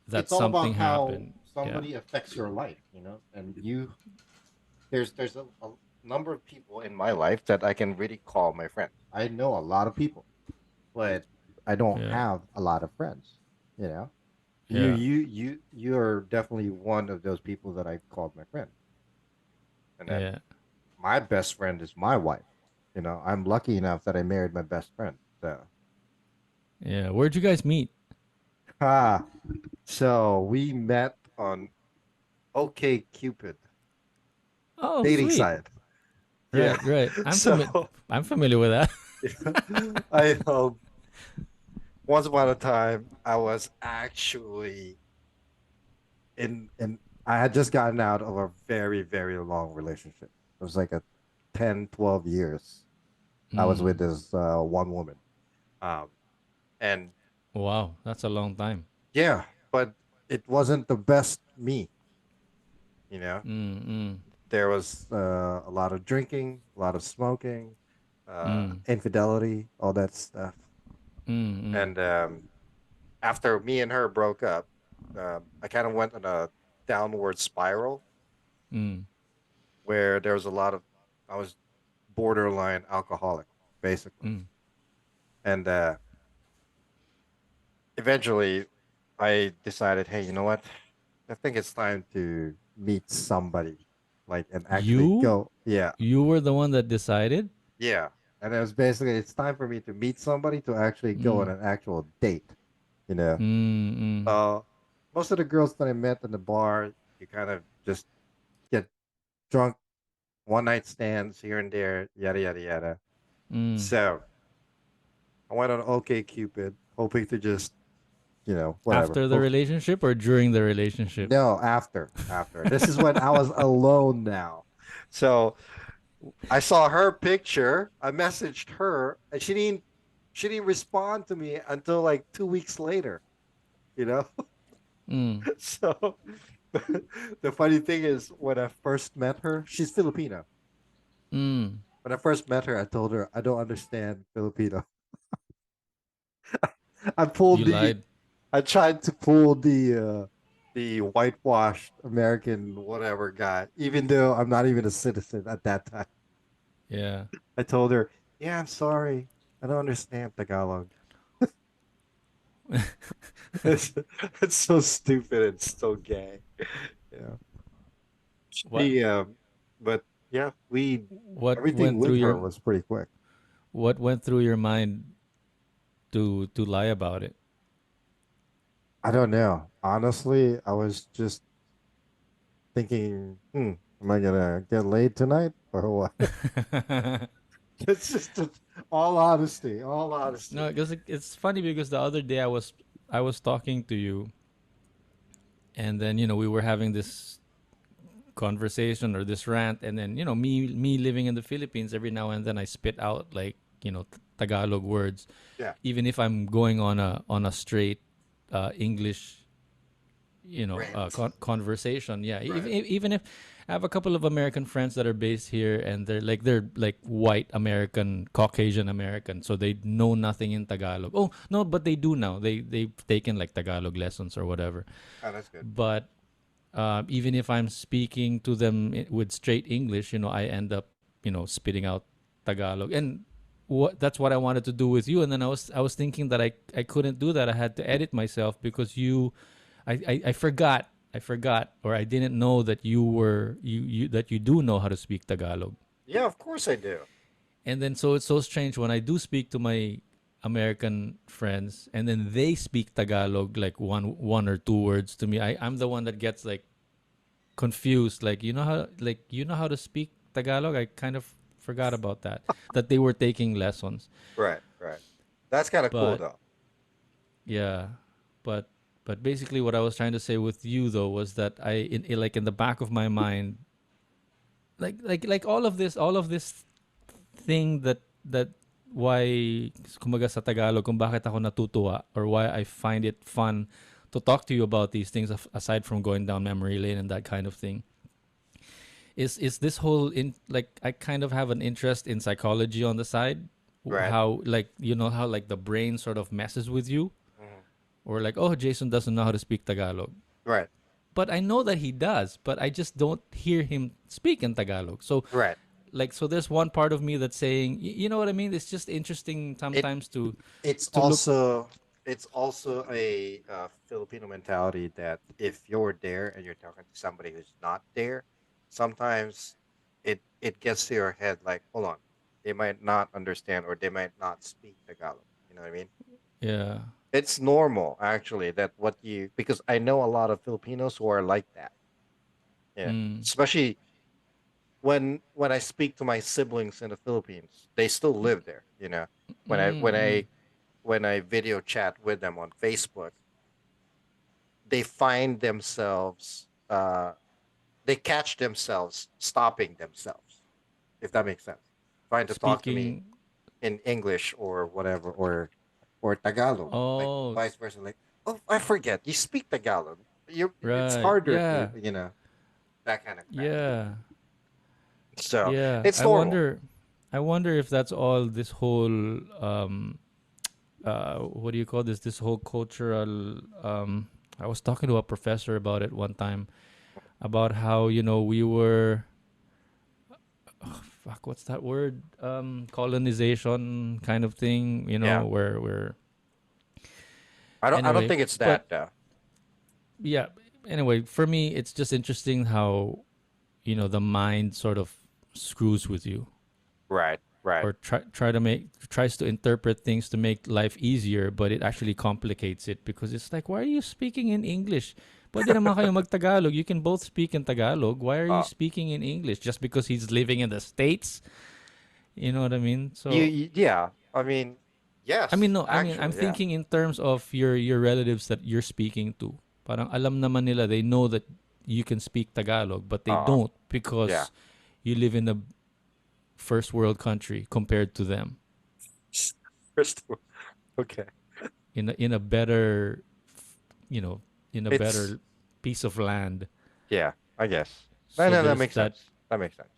that It's all something about how happened. Yeah, somebody affects your life, you know? And you there's a number of people in my life that I can really call my friends. I know a lot of people, but I don't yeah, have a lot of friends, you know? yeah, You're definitely one of those people that I called my friend. And then yeah, my best friend is my wife. You know, I'm lucky enough that I married my best friend. So, yeah. Where'd you guys meet? ah, so we met on OK Cupid Oh, dating sweet. site. Yeah. Right, right. So I'm familiar with that. I once upon a time I was actually in I had just gotten out of a very, very long relationship. It was like a 10, 12 years. I was with Mm. this one woman. Um, and Wow, that's a long time. yeah, but it wasn't the best me, you know. Mm, mm, There was a lot of drinking, a lot of smoking, mm, infidelity, all that stuff. mm, mm, And after me and her broke up, I kind of went on a downward spiral mm, where there was a lot of, I was borderline alcoholic, basically. mm. And eventually I decided, hey, you know what? I think it's time to meet somebody, like, and actually You go. Yeah, you were the one that decided? yeah. And it was basically, it's time for me to meet somebody to actually go on Mm, an actual date, you know? mm, mm, Uh, most of the girls that I met in the bar, You kind of just get drunk, one night stands here and there, yada yada yada. Mm. So I went on OK Cupid, hoping to just, whatever. After the relationship or during the relationship? No, after. This is when I was alone now. So I saw her picture. I messaged her, and she didn't respond to me until like 2 weeks later. You know. Mm. So the funny thing is, when I first met her, she's Filipino. Mm. When I first met her, I told her I don't understand Filipino. I pulled You the lied. I tried to pull the whitewashed American whatever guy, even though I'm not even a citizen at that time. Yeah. I told her, "Yeah, I'm sorry, I don't understand Tagalog." It's, it's so stupid and so gay. Yeah, What she but yeah, we what everything went through with her your was pretty quick. what went through your mind to lie about it? I don't know. Honestly, I was just thinking, am I gonna get laid tonight or what? It's just all honesty, all honesty. No, because it's funny because the other day I was talking to you, and then we were having this conversation or this rant, and then me living in the Philippines, every now and then I spit out like Tagalog words, Yeah, even if I'm going on a straight English rant. conversation. Yeah, Right. even if I have a couple of American friends that are based here, and they're like white American, Caucasian American, so they know nothing in Tagalog. Oh no, but they do now. They've taken like Tagalog lessons or whatever. Oh, that's good. But even if I'm speaking to them with straight English, I end up spitting out Tagalog, and that's what I wanted to do with you. And then I was thinking that I couldn't do that. I had to edit myself because I forgot. I forgot, or I didn't know that you do know how to speak Tagalog. Yeah, of course I do. And then so it's so strange when I do speak to my American friends, and then they speak Tagalog like one or two words to me. I'm the one that gets like confused. Like you know how to speak Tagalog. I kind of forgot about that they were taking lessons. Right, right. That's kind of cool But though. yeah, but basically what I was trying to say with you though was that like in the back of my mind, like all of this thing that why kumaga sa Tagalog kung bakit ako natutuwa or why I find it fun to talk to you about these things aside from going down memory lane and that kind of thing is this whole in like I kind of have an interest in psychology on the side. Right. How like how like the brain sort of messes with you, Mhm. or like, oh, Jason doesn't know how to speak Tagalog, Right, but I know that he does, but I just don't hear him speak in Tagalog. So right. like there's one part of me that's saying, you know what I mean, it's just interesting It sometimes it's to look. also it's also a Filipino mentality that if you're there and you're talking to somebody who's not there, sometimes it gets to your head like, hold on, they might not understand or they might not speak Tagalog. You know what I mean? Yeah. It's normal actually that what you because I know a lot of Filipinos who are like that. Yeah, Mm. especially when I speak to my siblings in the Philippines, they still live there. When I Mm. when Mm. I when I video chat with them on Facebook, they find themselves they catch themselves stopping themselves, if that makes sense. Trying to talk to me Speaking. in English or whatever or Tagalog, like Oh, vice versa. Like, oh, I forget you speak Tagalog. It's right. harder to Yeah. that kind of crap. Yeah. So Yeah. it's normal. I wonder if that's all this whole what do you call this whole cultural I was talking to a professor about it one time, about how we were, fuck, what's that word, colonization kind of thing, Yeah, where we're I don't anyway. think it's that But yeah, anyway, for me it's just interesting how the mind sort of screws with you, right, right. or tries to interpret things to make life easier, but it actually complicates it because it's like, why are you speaking in English? Pwede naman kayo mag-Tagalog. You can both speak in Tagalog. Why are you Uh, speaking in English? Just because he's living in the States? You know what I mean? So, yeah. I mean, I mean, yes, no, I mean, I'm actually, yeah. thinking in terms of your relatives that you're speaking to. Parang alam naman nila, they know that you can speak Tagalog, but they Uh, don't yeah. because you live in a first world country compared to them. First, okay. In a better, you know, in a It's better piece of land. yeah, I guess. No, So no, that there's makes that, sense. That makes sense.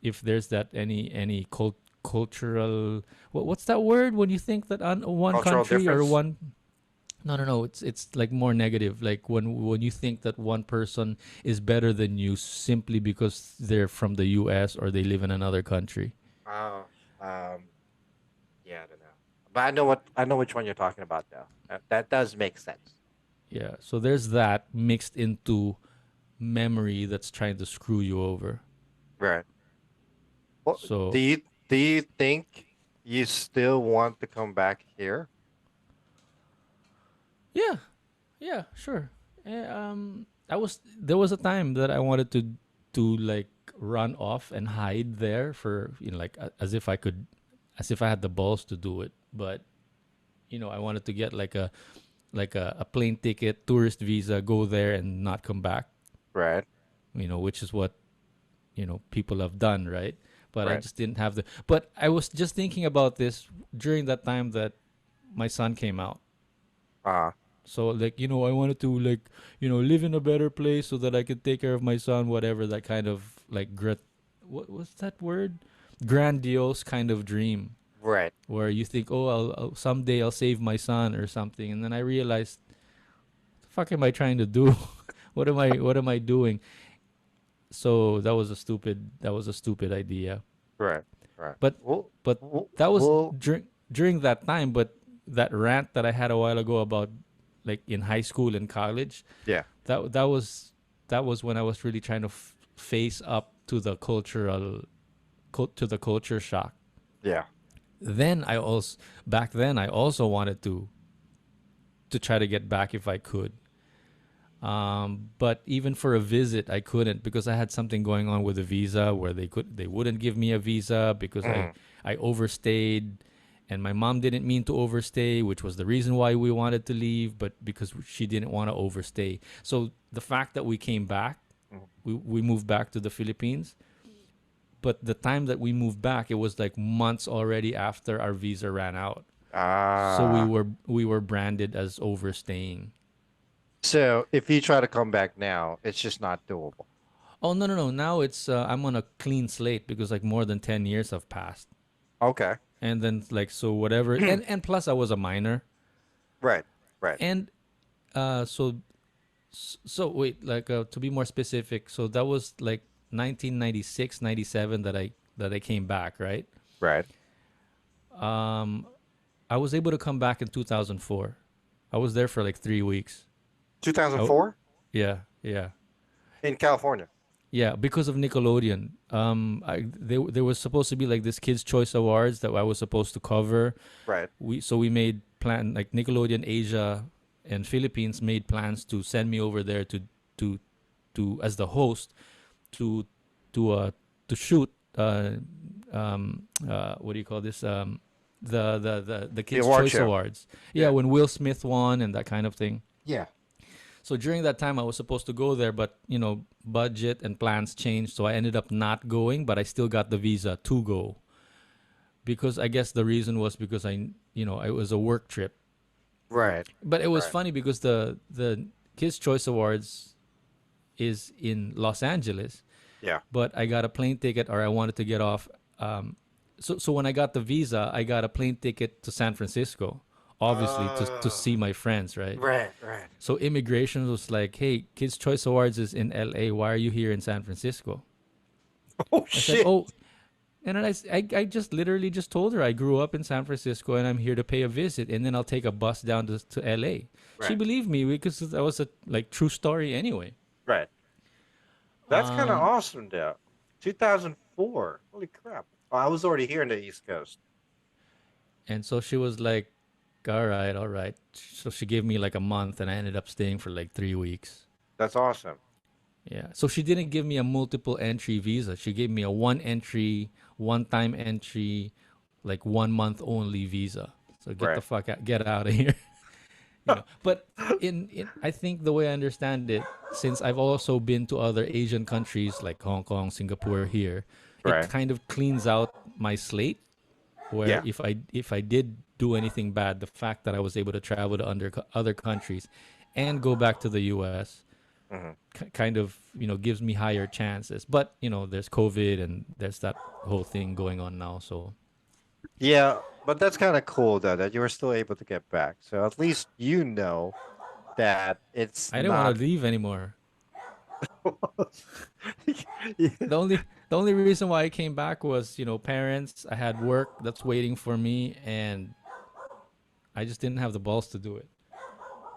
if there's that any cultural, what's that word when you think that on one Cultural country or difference. one, no, it's like more negative, like when you think that one person is better than you simply because they're from the US or they live in another country. Oh, um, yeah, I don't know, but I know which one you're talking about though. That does make sense. Yeah, so there's that mixed into memory that's trying to screw you over. Right. Well, So do you think you still want to come back here? yeah, yeah, sure. I was there was a time that I wanted to like run off and hide there for, like, as if I could, as if I had the balls to do it. But I wanted to get like a plane ticket, tourist visa, go there and not come back. Right. Which is what people have done, right? But I Right. just didn't have the. But I was just thinking about this during that time that my son came out. Uh, So, like, I wanted to, like, live in a better place so that I could take care of my son, whatever, that kind of like what was that word? Grandiose kind of dream right. where you think, oh, I'll someday I'll save my son or something, and then I realized, the fuck am I trying to do? What am I doing? So that was a stupid idea. Right. Right. But Well, but well, that was well during that time. But that rant that I had a while ago about, like, in high school and college, yeah. that was when I was really trying to face up to the culture shock. Yeah. Then I also Back then I also wanted to try to get back if I could. But even for a visit, I couldn't because I had something going on with a visa where they wouldn't give me a visa because I Mm. I overstayed, and my mom didn't mean to overstay, which was the reason why we wanted to leave, but because she didn't want to overstay. So the fact that we came back, Mm. we moved back to the Philippines, but the time that we moved back, it was like months already after our visa ran out. So we Ah. were we were branded as overstaying. So if you try to come back now, it's just not doable. Oh, no, no, no! Now it's I'm on a clean slate because, like, more than 10 years have passed, Okay. and then, like, so whatever, and plus I was a minor, Right. Right. and so wait, like, to be more specific, so that was like 1996, 97 that I came back, right? Right. Um, I was able to come back in 2004. I was there for like 3 weeks. Oh, 2004 yeah, yeah. in California. Yeah, because of Nickelodeon. There was supposed to be like this Kids Choice Awards that I was supposed to cover. Right. We made plan, like, Nickelodeon Asia and Philippines made plans to send me over there to as the host to to uh to shoot, what do you call this, the The Kids award Choice show. Awards. Yeah, Yeah. when Will Smith won and that kind of thing. Yeah. So during that time, I was supposed to go there, but budget and plans changed, so I ended up not going. But I still got the visa to go because I guess the reason was because it was a work trip. Right. But it was Right. funny because the Kids Choice Awards is in Los Angeles, Yeah. but I got a plane ticket, or I wanted to get off. So when I got the visa, I got a plane ticket to San Francisco, obviously to Oh. see my friends, right? Right. Right. So immigration was like, "Hey, Kids Choice Awards is in LA. Why are you here in San Francisco?" Oh I said, shit. "Oh," and then I just literally just told her I grew up in San Francisco and I'm here to pay a visit, and then I'll take a bus down to LA. She Right. believed me because that was a, like, true story anyway. Right. That's kind of Um, awesome, though. 2004. Holy crap. Oh, I was already here in the East Coast. and so she was like, "All right, all right." So she gave me like a month, and I ended up staying for like 3 weeks. That's awesome. Yeah. So she didn't give me a multiple entry visa. She gave me a one entry, one time entry, like 1 month only visa. So get the Right. fuck out, get out of here. But in I think the way I understand it, since I've also been to other Asian countries like Hong Kong, Singapore here, it Right. kind of cleans out my slate where Yeah. if I did do anything bad, the fact that I was able to travel to other countries and go back to the US Hmm. kind of gives me higher chances. But there's COVID and there's that whole thing going on now, so Yeah, but that's kind of cool though that you were still able to get back. So at least you know that it's I didn't want not. to leave anymore. Yeah. The only reason why I came back was parents. I had work that's waiting for me, and I just didn't have the balls to do it.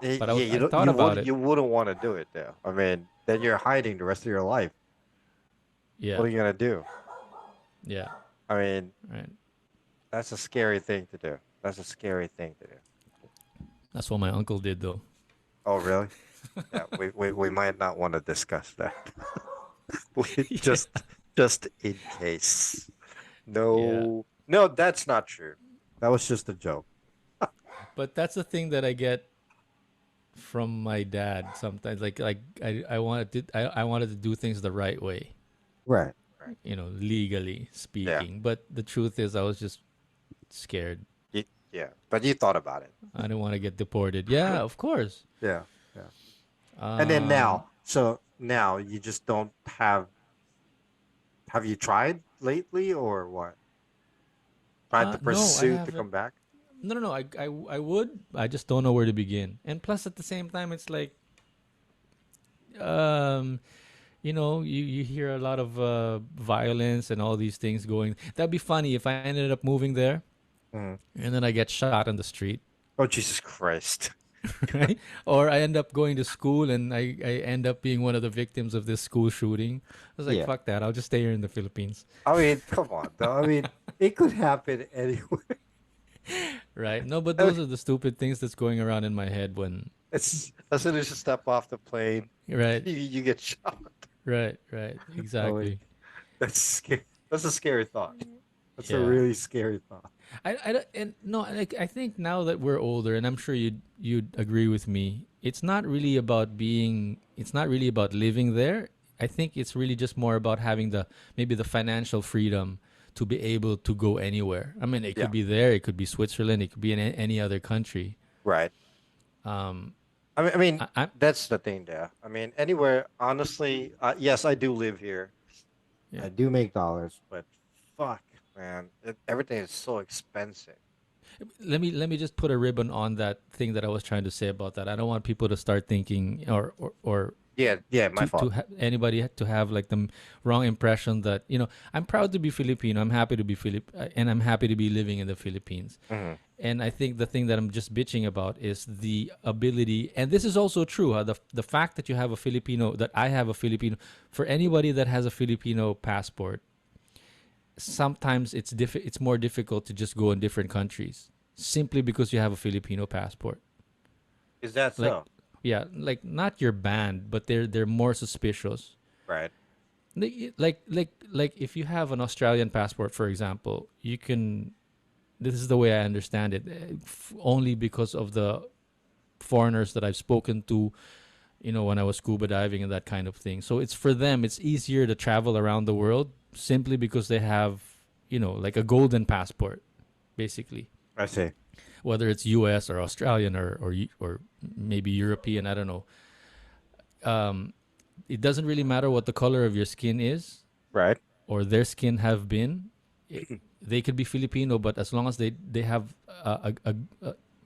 But Yeah, I thought about it. you wouldn't want to do it though. I mean, then you're hiding the rest of your life. What Yeah, are you gonna do? yeah, I mean, right. that's a scary thing to do. That's a scary thing to do. That's what my uncle did, though. Oh, really? Yeah, we might not want to discuss that. We Yeah, just in case. yeah. No, no, that's not true. That was just a joke. But that's the thing that I get from my dad sometimes. Like I wanted to do things the right way, Right. Right. legally Yeah. speaking. But the truth is, I was just scared. Yeah. But you thought about it. I didn't want to get deported. Yeah, of course. Yeah. Yeah. And then Um, now, so now you just don't have you tried lately or what? Tried to no, I pursue to haven't. come back? No, no, no. I would. I just don't know where to begin. And plus, at the same time, it's like, um, you hear a lot of violence and all these things going. That'd be funny if I ended up moving there Mhm. and then I get shot on the street, Oh, Jesus Christ. right? Or I end up going to school and I end up being one of the victims of this school shooting. I was like, Yeah. fuck that. I'll just stay here in the Philippines, I mean, come on, though. I mean, it could happen anywhere. right? No, but I mean, those are the stupid things that's going around in my head when, it's as soon as you step off the plane, right, you get shot. right, Oh, wait. exactly. That's scary. That's a scary thought. That's a Yeah. really scary thought. And no, like I think now that we're older, and I'm sure you'd agree with me, it's not really about living there. I think it's really just more about having maybe the financial freedom to be able to go anywhere. I mean, it Yeah. could be there, it could be Switzerland, it could be in any other country. Right. Um, I mean, I that's the thing there. I mean, anywhere, honestly, yes, I do live here. yeah. I do make dollars, but fuck, man, everything is so expensive. Let me just put a ribbon on that thing that I was trying to say about that. I don't want people to start thinking or Yeah, yeah, my fault. anybody to have like the wrong impression that I'm proud to be Filipino. I'm happy to be and I'm happy to be living in the Philippines. Hmm. And I think the thing that I'm just bitching about is the ability, and this is also true. The fact that you have a Filipino, that I have a Filipino, for anybody that has a Filipino passport, sometimes it's more difficult to just go in different countries simply because you have a Filipino passport. Is that Like, so? yeah, like not your band, but they're more suspicious. Right. Like if you have an Australian passport, for example, you can. This is the way I understand it, only because of the foreigners that I've spoken to, when I was scuba diving and that kind of thing. So it's for them, it's easier to travel around the world simply because they have, like a golden passport, basically. I see. Whether it's U.S. or Australian or maybe European, I don't know. Um, it doesn't really matter what the color of your skin is Right. or their skin have been. They could be Filipino, but as long as they have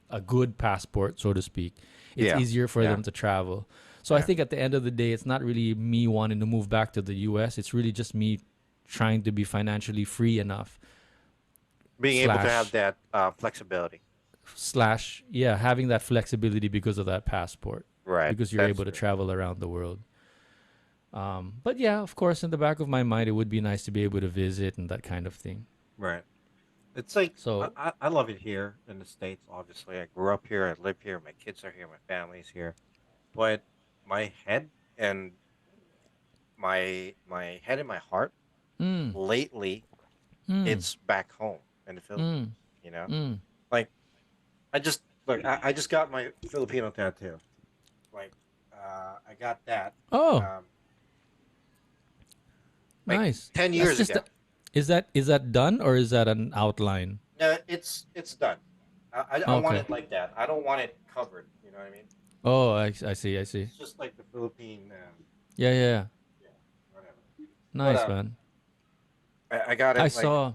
a good passport, so to speak, it's Yeah. easier for Yeah. them to travel. So I Yeah. think at the end of the day, it's not really me wanting to move back to the U.S. It's really just me trying to be financially free enough. Being able to have Slash that flexibility. slash yeah, having that flexibility because of that passport, Right. because you're That's able to true. travel around the world. But yeah, of course, in the back of my mind, it would be nice to be able to visit and that kind of thing. Right. It's like So I love it here in the States, obviously. I grew up here, I live here, my kids are here, my family's here. But my head and my head and my heart Mm. lately, Mm. it's back home in the Philippines. Mm. You know, Mm. like I just got my Filipino tattoo. Like, I got that Oh, um like nice. 10 years That's just ago. the, is that done or is that an outline? No, it's done. I want Okay. it like that. I don't want it covered. You know what I mean? Oh, I see. I see. It's just like the Philippine, Yeah, yeah, yeah. yeah, whatever. But Nice, man. I got I it like saw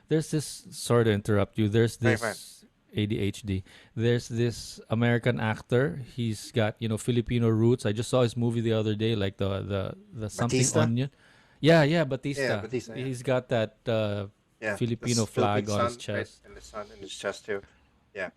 there's this, sorry to interrupt you. There's very fine. this ADHD. There's this American actor. He's got, Filipino roots. I just saw his movie the other day, like the something Batista. onion. Yeah, yeah, Yeah, Batista. Batista. Yeah, He's got that yeah. The Filipino Philippine flag on his sun, right, chest. and the sun in his chest too. Yeah,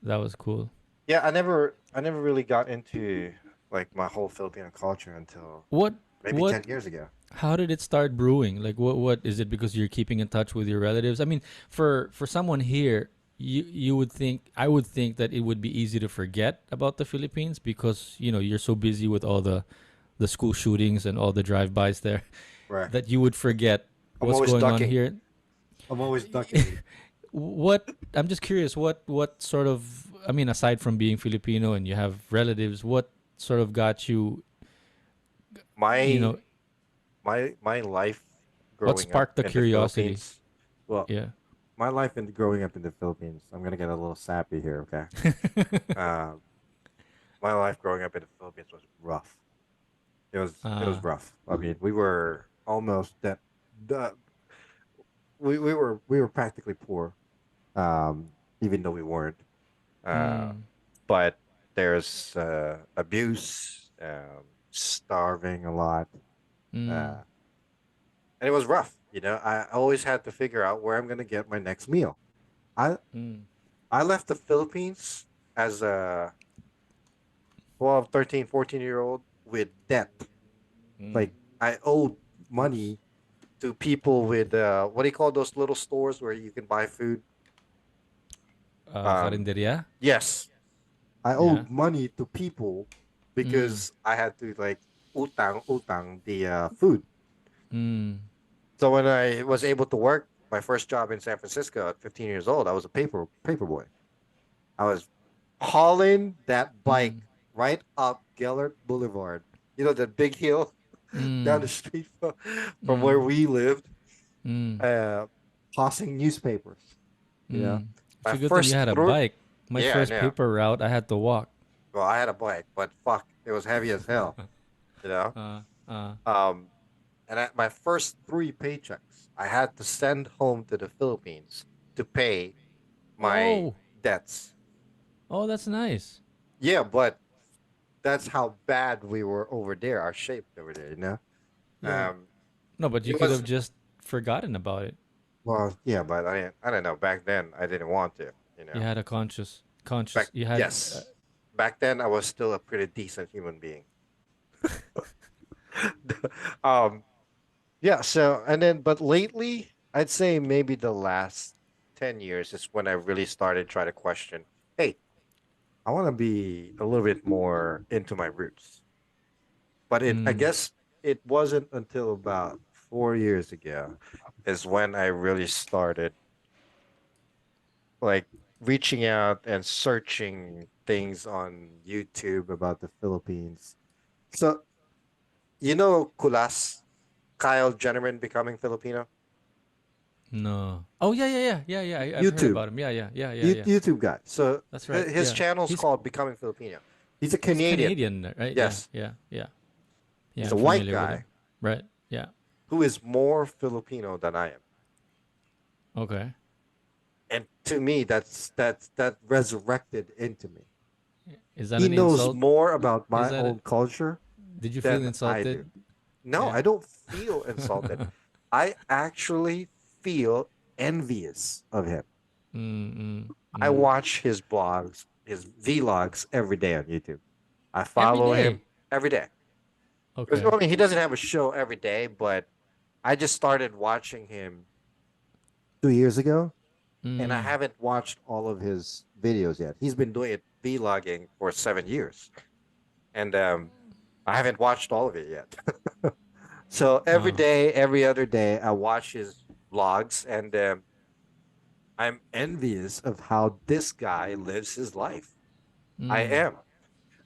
That was cool. yeah. I never really got into like my whole Filipino culture until What maybe what 10 years ago. how did it start brewing? Like what is it because you're keeping in touch with your relatives? I mean, for someone here, you would think I would think that it would be easy to forget about the Philippines because, you're so busy with all the school shootings and all the drive-bys there Right. that you would forget I'm what's always going on ducking. here. I'm always ducking. What I'm just curious, what sort of, I mean, aside from being Filipino and you have relatives, what sort of got you, you My know, my life what growing up sparked the in the curiosity? Philippines. Well, Yeah. my life in growing up in the Philippines. I'm gonna get a little sappy here, okay? Uh, my life growing up in the Philippines was rough. It was uh, rough. I mean, we were almost that. The we were practically poor, um, even though we weren't. Uh, mm, but there's abuse, starving a lot, mm, uh, and it was rough. You know, I always had to figure out where I'm gonna get my next meal. I mm, I left the Philippines as a 12, 13, 14-year old with debt. mm. Like I owed money to people with what do you call those little stores where you can buy food? Um, Carinderia? yes, I Yeah. owed money to people Mm, because I had to like utang the food. mm. So when I was able to work my first job in San Francisco at 15 years old, I was a paper boy. I was hauling that bike Mm, right up Gellert Boulevard. You know, that big hill down the mm, street from where mm, we lived, mm, uh, tossing newspapers. You know, mm. It's my a good thing you first had a through. bike. My Yeah, I first know. paper route, I had to walk. Well, I had a bike, but fuck, it was heavy as hell. You know, Uh, uh, um, and my first three paychecks, I had to send home to the Philippines to pay my oh, debts. oh, that's nice. Yeah, but that's how bad we were over there. Our shape over there. You know. Yeah. Um, No, but you it could was have just forgotten about it. well, yeah, but I don't know. Back then, I didn't want to. You You know, had a conscious. back You had. yes, back then I was still a pretty decent human being. um, yeah. So and then, but lately, I'd say maybe the last 10 years is when I really started trying to question. Hey, I want to be a little bit more into my roots. But I Mm, guess it wasn't until about 4 years ago is when I really started like reaching out and searching things on YouTube about the Philippines. So you know Kulas, Kyle Jennerman becoming Filipino? no. Oh yeah, yeah, yeah, yeah, yeah. I've heard YouTube, about him. Yeah, yeah, yeah, yeah, yeah. YouTube guy. So That's right. his Yeah. channel's He's called Becoming Filipino. He's a he's Canadian. Canadian, right? Yeah, Yes, yeah, yeah. Yeah, he's I'm a white familiar with him. guy Right. Yeah. who is more Filipino than I am. Okay. And to me, that resurrected into me. Is that He an knows insult? more about Is my that a, own culture did you feel than I do. insulted? No, Yeah. I don't feel insulted. I actually feel envious of him. mm, mm, I mm. watch his blogs, his vlogs every day on YouTube. I Every follow him day. every day. 'Cause, Okay. I mean, he doesn't have a show every day, but I just started watching him 2 years ago, and I Mm, haven't watched all of his videos yet. He's been doing it vlogging for 7 years, and I haven't watched all of it yet. So every Oh. day, every other day, I watch his vlogs, and I'm envious of how this guy lives his life. I Mm. am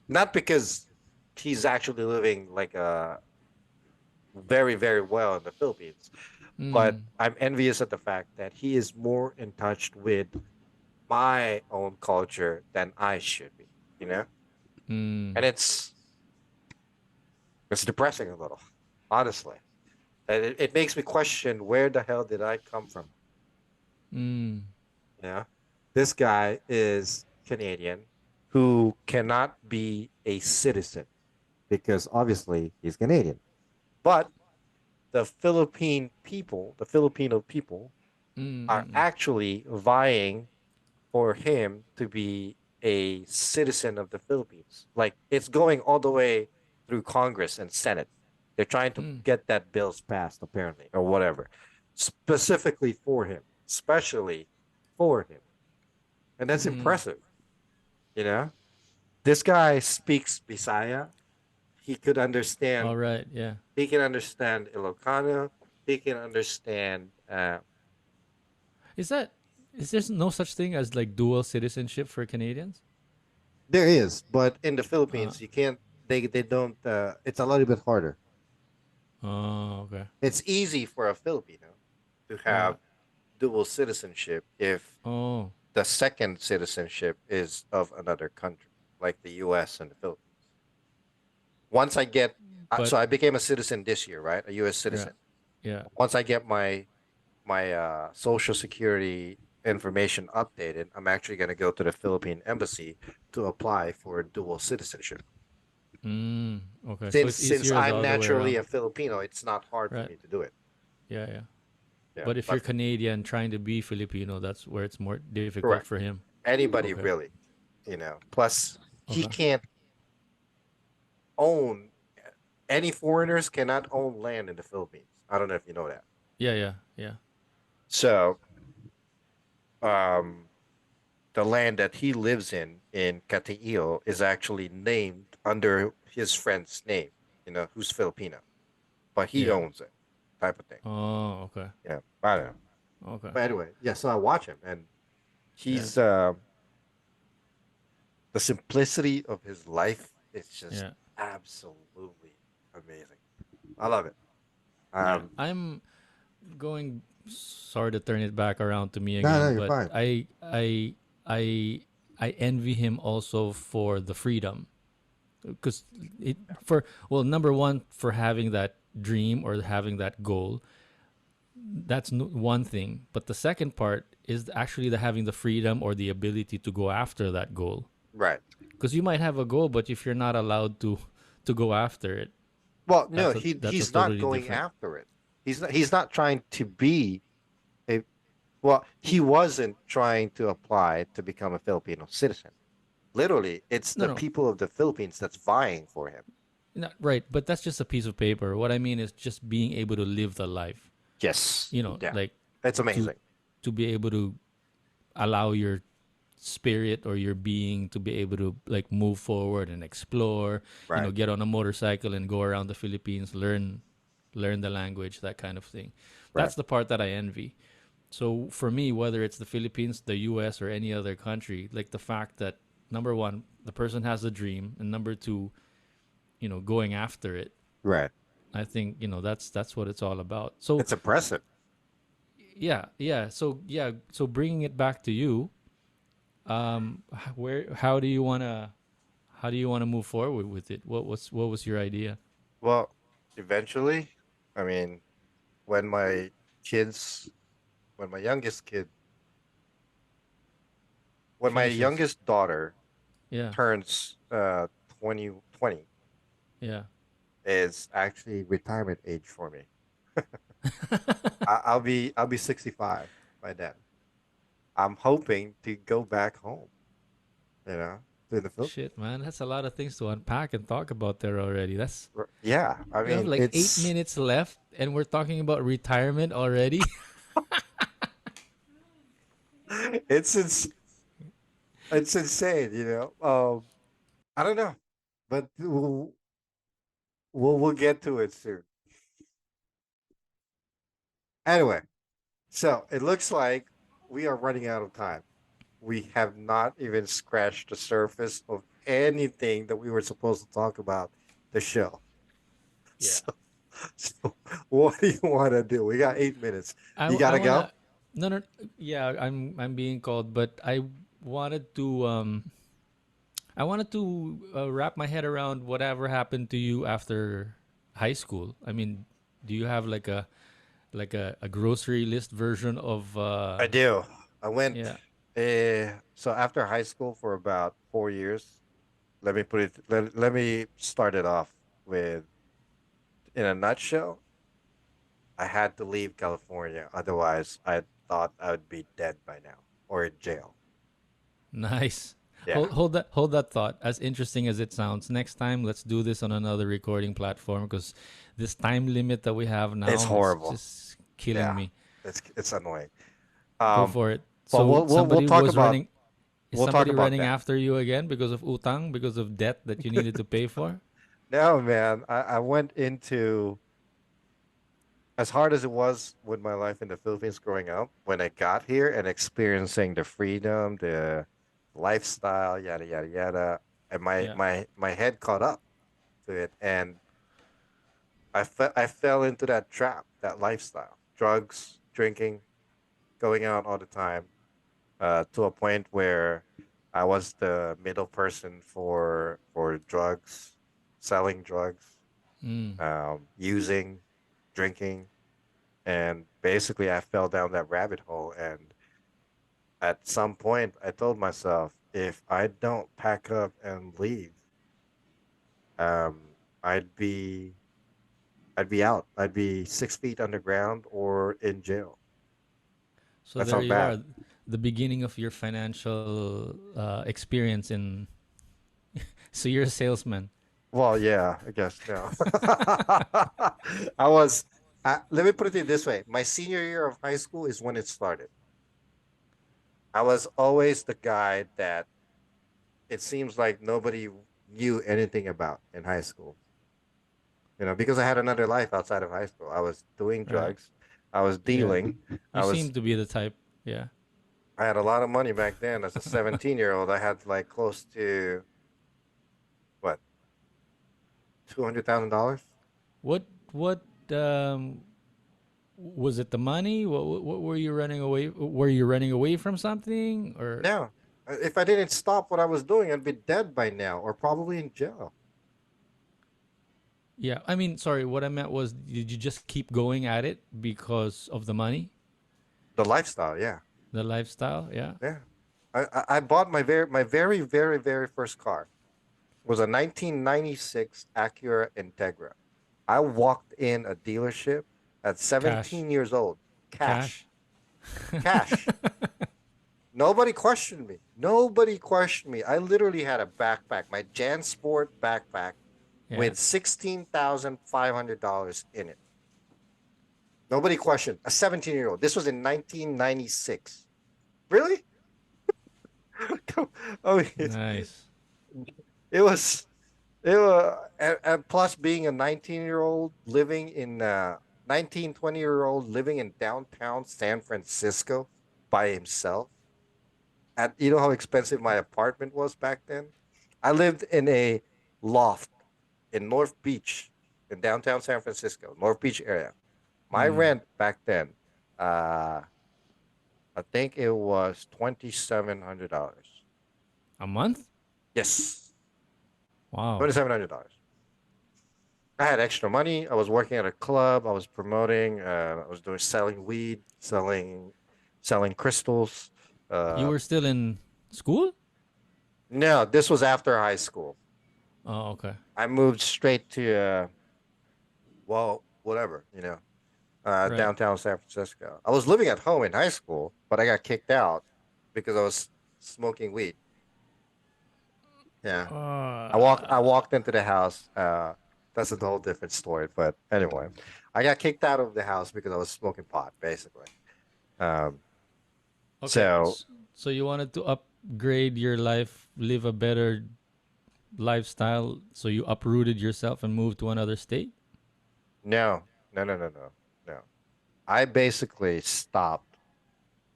not because he's actually living like a very, very well in the Philippines, but Mm. I'm envious of the fact that he is more in touch with my own culture than I should be. You know, Mm. and it's depressing a little, honestly. And it makes me question where the hell did I come from? Mm. Yeah. This guy is Canadian who cannot be a citizen because obviously he's Canadian. But the Filipino people Mm. are Mm. actually vying for him to be a citizen of the Philippines. Like it's going all the way through Congress and Senate. They're trying to Mm. get that bills passed, apparently, or whatever, specifically for him, especially for him. And that's Mm. impressive, you know? This guy speaks Bisaya. He could All understand, right. Yeah. he can understand Ilocano. He can understand, Is that is there no such thing as like dual citizenship for Canadians? there is, but in the Uh. Philippines, you can't, they don't, it's a little bit harder. Oh. Okay. It's easy for a Filipino to Yeah. have dual citizenship if Oh. the second citizenship is of another country, like the US and the Philippines. Once I get, But so I became a citizen this year, right? A US yeah. citizen. Yeah. Once I get my social security information updated, I'm actually going to go to the Philippine embassy to apply for dual citizenship. Mm. Okay. So Since it's since easier the I'm other way naturally around. a Filipino, it's not hard for Right. me to do it. Yeah. Yeah. Yeah, But if you're but Canadian trying to be Filipino, that's where it's more difficult correct. for him. Anybody Okay. really, you know. Plus, he Okay. can't own any foreigners cannot own land in the Philippines. I don't know if you know that. Yeah. Yeah. Yeah. So, um, the land that he lives in Catillo is actually named under his friend's name, you know, who's Filipino, but he Yeah. owns it, type of thing. Oh. Okay. Yeah, I don't know. Okay. But anyway, yeah. So I watch him, and Yeah. he's the simplicity of his life is just Yeah. absolutely amazing. I love it. Yeah. Um, I'm going. Sorry to turn it back around to me no, no, again, you're but fine. I I envy him also for the freedom, because it for well, number one, for having that dream or having that goal, that's one thing, but the second part is actually the having the freedom or the ability to go after that goal, Right. because you might have a goal, but if you're not allowed to go after it, Well, no, that's a he's not totally going different. after it. He's not trying to be a well, he wasn't trying to apply to become a Filipino citizen. Literally, it's No, the no, people of the Philippines that's vying for him. not right, but that's just a piece of paper. What I mean is just being able to live the life, Yes. Yeah. like It's to amazing. be able to allow your spirit or your being to be able to like move forward and explore, Right. get on a motorcycle and go around the Philippines, learn the language, that kind of thing. Right. That's the part that I envy. So for me, whether it's the Philippines, the US, or any other country, like the fact that number one, the person has a dream, and number two, going after it. Right. I think that's what it's all about. So It's impressive. yeah, yeah. So yeah, so bringing it back to you, where how do you wanna move forward with it? What was your idea? Well, eventually, I mean, when my kids, when my youngest kid, when my Finishes. youngest daughter Yeah, turns 2020 yeah. is actually retirement age for me. I'll be 65 by then. I'm hoping to go back home, you know, to the Philippines. Shit, man, that's a lot of things to unpack and talk about there already. That's Yeah, I We have mean, like eight it's minutes left, and we're talking about retirement already. it's ins- it's insane, you know. I don't know, but we'll get to it soon. Anyway, so it looks like we are running out of time. We have not even scratched the surface of anything that we were supposed to talk about the show. Yeah. So, so what do you want to do? We got 8 minutes. You I gotta go. wanna no no yeah, I'm being called, but wanted to um I wanted to wrap my head around whatever happened to you after high school. I mean, do you have like a grocery list version of I do. I went. yeah. So after high school for about 4 years, let me start it off with, in a nutshell, I had to leave California. Otherwise, I thought I would be dead by now or in jail. Nice. Yeah, Hold that thought. As interesting as it sounds, next time let's do this on another recording platform because this time limit that we have it's now is horrible. just killing Yeah, me. it's annoying. Go Um, for it. but So we'll talk about is we'll talk somebody about running that. after you again because of utang, because of debt that you needed to pay for? No, man, I went into, as hard as it was with my life in the Philippines growing up, when I got here and experiencing the freedom, the lifestyle, yada yada yada, and Yeah. my head caught up to it, and I fell into that trap, that lifestyle, drugs, drinking, going out all the time, to a point where I was the middle person for drugs, selling drugs, Mm. using, drinking, and basically I fell down that rabbit hole. And at some point, I told myself, if I don't pack up and leave, um, I'd be I'd be out. I'd be 6 feet underground or in jail. So That's there how you bad. are, the beginning of your financial experience in. So you're a salesman. Well, yeah, I guess no. I was. Let me put it this way: my senior year of high school is when it started. I was always the guy that it seems like nobody knew anything about in high school. Because I had another life outside of high school. I was doing Right. drugs, I was Yeah. dealing, You I seem was. to be the type. Yeah. I had a lot of money back then. As a 17-year-old, I had like close to what, $200,000. What was it, the money? What were you running away? Were you running away from something or Now, if I didn't stop what I was doing, I'd be dead by now or probably in jail. yeah, I mean, sorry, what I meant was did you just keep going at it because of the money, The lifestyle, yeah, the lifestyle? Yeah. yeah. I bought my very first car was a 1996 Acura Integra. I walked in a dealership at Cash. 17 years old, cash, Cash. cash. Nobody questioned me. Nobody questioned me. I literally had a backpack, my JanSport backpack, Yeah. with $16,500 in it. Nobody questioned. A 17-year-old. This was in 1996. Really? I mean, Nice. it was, and plus being a 19-year-old living in 19, 20-year-old living in downtown San Francisco by himself. And you know how expensive my apartment was back then? I lived in a loft in North Beach in downtown San Francisco, North Beach area. My Mm. rent back then, uh, I think it was $2,700. A month? Yes, Wow. $2,700. I had extra money. I was working at a club. I was promoting. I was doing selling weed, selling crystals. You Uh, were still in school? no, this was after high school. Oh, okay. I moved straight to well, whatever, Right. downtown San Francisco. I was living at home in high school, but I got kicked out because I was smoking weed. Yeah. I Uh, walked into the house. That's a whole different story. But anyway, I got kicked out of the house because I was smoking pot, basically. Um, okay. so So you wanted to upgrade your life, live a better lifestyle, so you uprooted yourself and moved to another state? No, no, no, no, no, no. I basically stopped.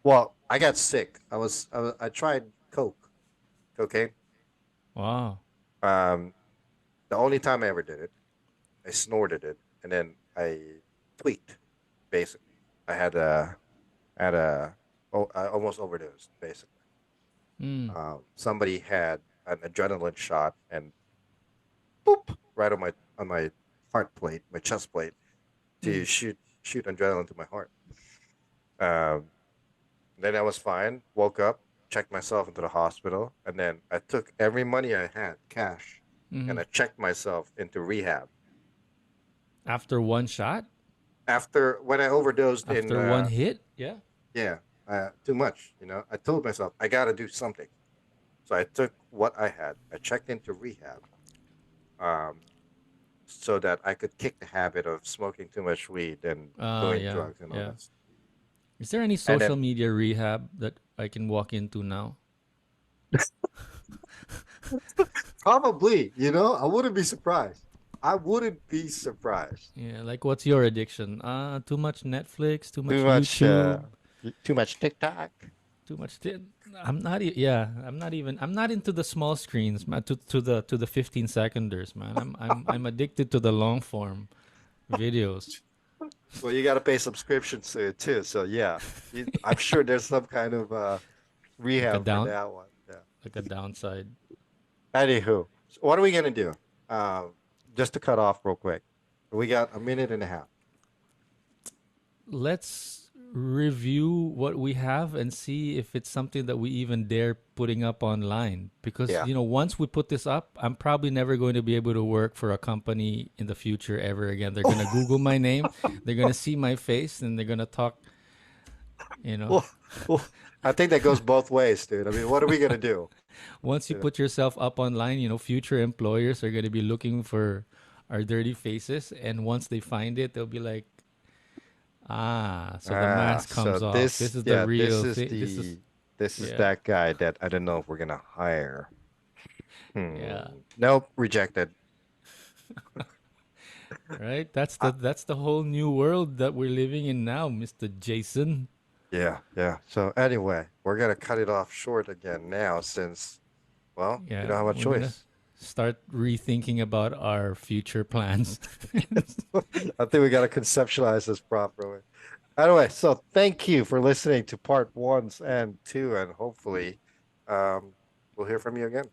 Well, I got sick. I tried cocaine. Wow. Um, the only time I ever did it, I snorted it, and then I tweaked. Basically, I had a oh, I almost overdosed. Basically, Mm. somebody had an adrenaline shot and boop right on my heart plate, my chest plate, to Mm. shoot adrenaline to my heart. Um, then I was fine. Woke up, checked myself into the hospital, and then I took every money I had, cash, and Hmm. I checked myself into rehab. After one shot? After when I overdosed in After one hit? Yeah. yeah, too much. I told myself I got to do something. So I took what I had. I checked into rehab, um, so that I could kick the habit of smoking too much weed and doing Yeah. drugs and all Yeah. that. Is there any And social then media rehab that I can walk into now? Probably, I wouldn't be surprised. I wouldn't be surprised. Yeah, like what's your addiction? Too much Netflix, too too much much, YouTube, too much TikTok. too much. I'm not. Yeah, I'm not even. I'm not into the small screens, man. To the 15 seconders, man. I'm addicted to the long form videos. Well, you got to pay subscriptions to it too. So yeah, I'm sure there's some kind of Like a rehab for down, that one. Yeah. like a downside. Anywho, so what are we gonna do? Just to cut off real quick, we got a minute and a half. Let's review what we have and see if it's something that we even dare putting up online, because Yeah. once we put this up, I'm probably never going to be able to work for a company in the future ever again. They're going to Google my name, they're going to see my face, and they're going to talk, you know Well, well, I think that goes both ways, dude. I mean, what are we gonna do? once you You know? put yourself up online, future employers are going to be looking for our dirty faces, and once they find it, they'll be like, so the mask So comes off. This is the yeah, real thing. this is Yeah. that guy that I don't know if we're gonna hire. Yeah. Nope, rejected. Right? That's Uh, the whole new world that we're living in now, Mr. Jason. yeah, yeah. So anyway, we're gonna cut it off short again now since, well, you Yeah, don't have a we're gonna choice. start rethinking about our future plans. I think we gotta conceptualize this properly. Anyway, so thank you for listening to part ones and two, and hopefully, um, we'll hear from you again.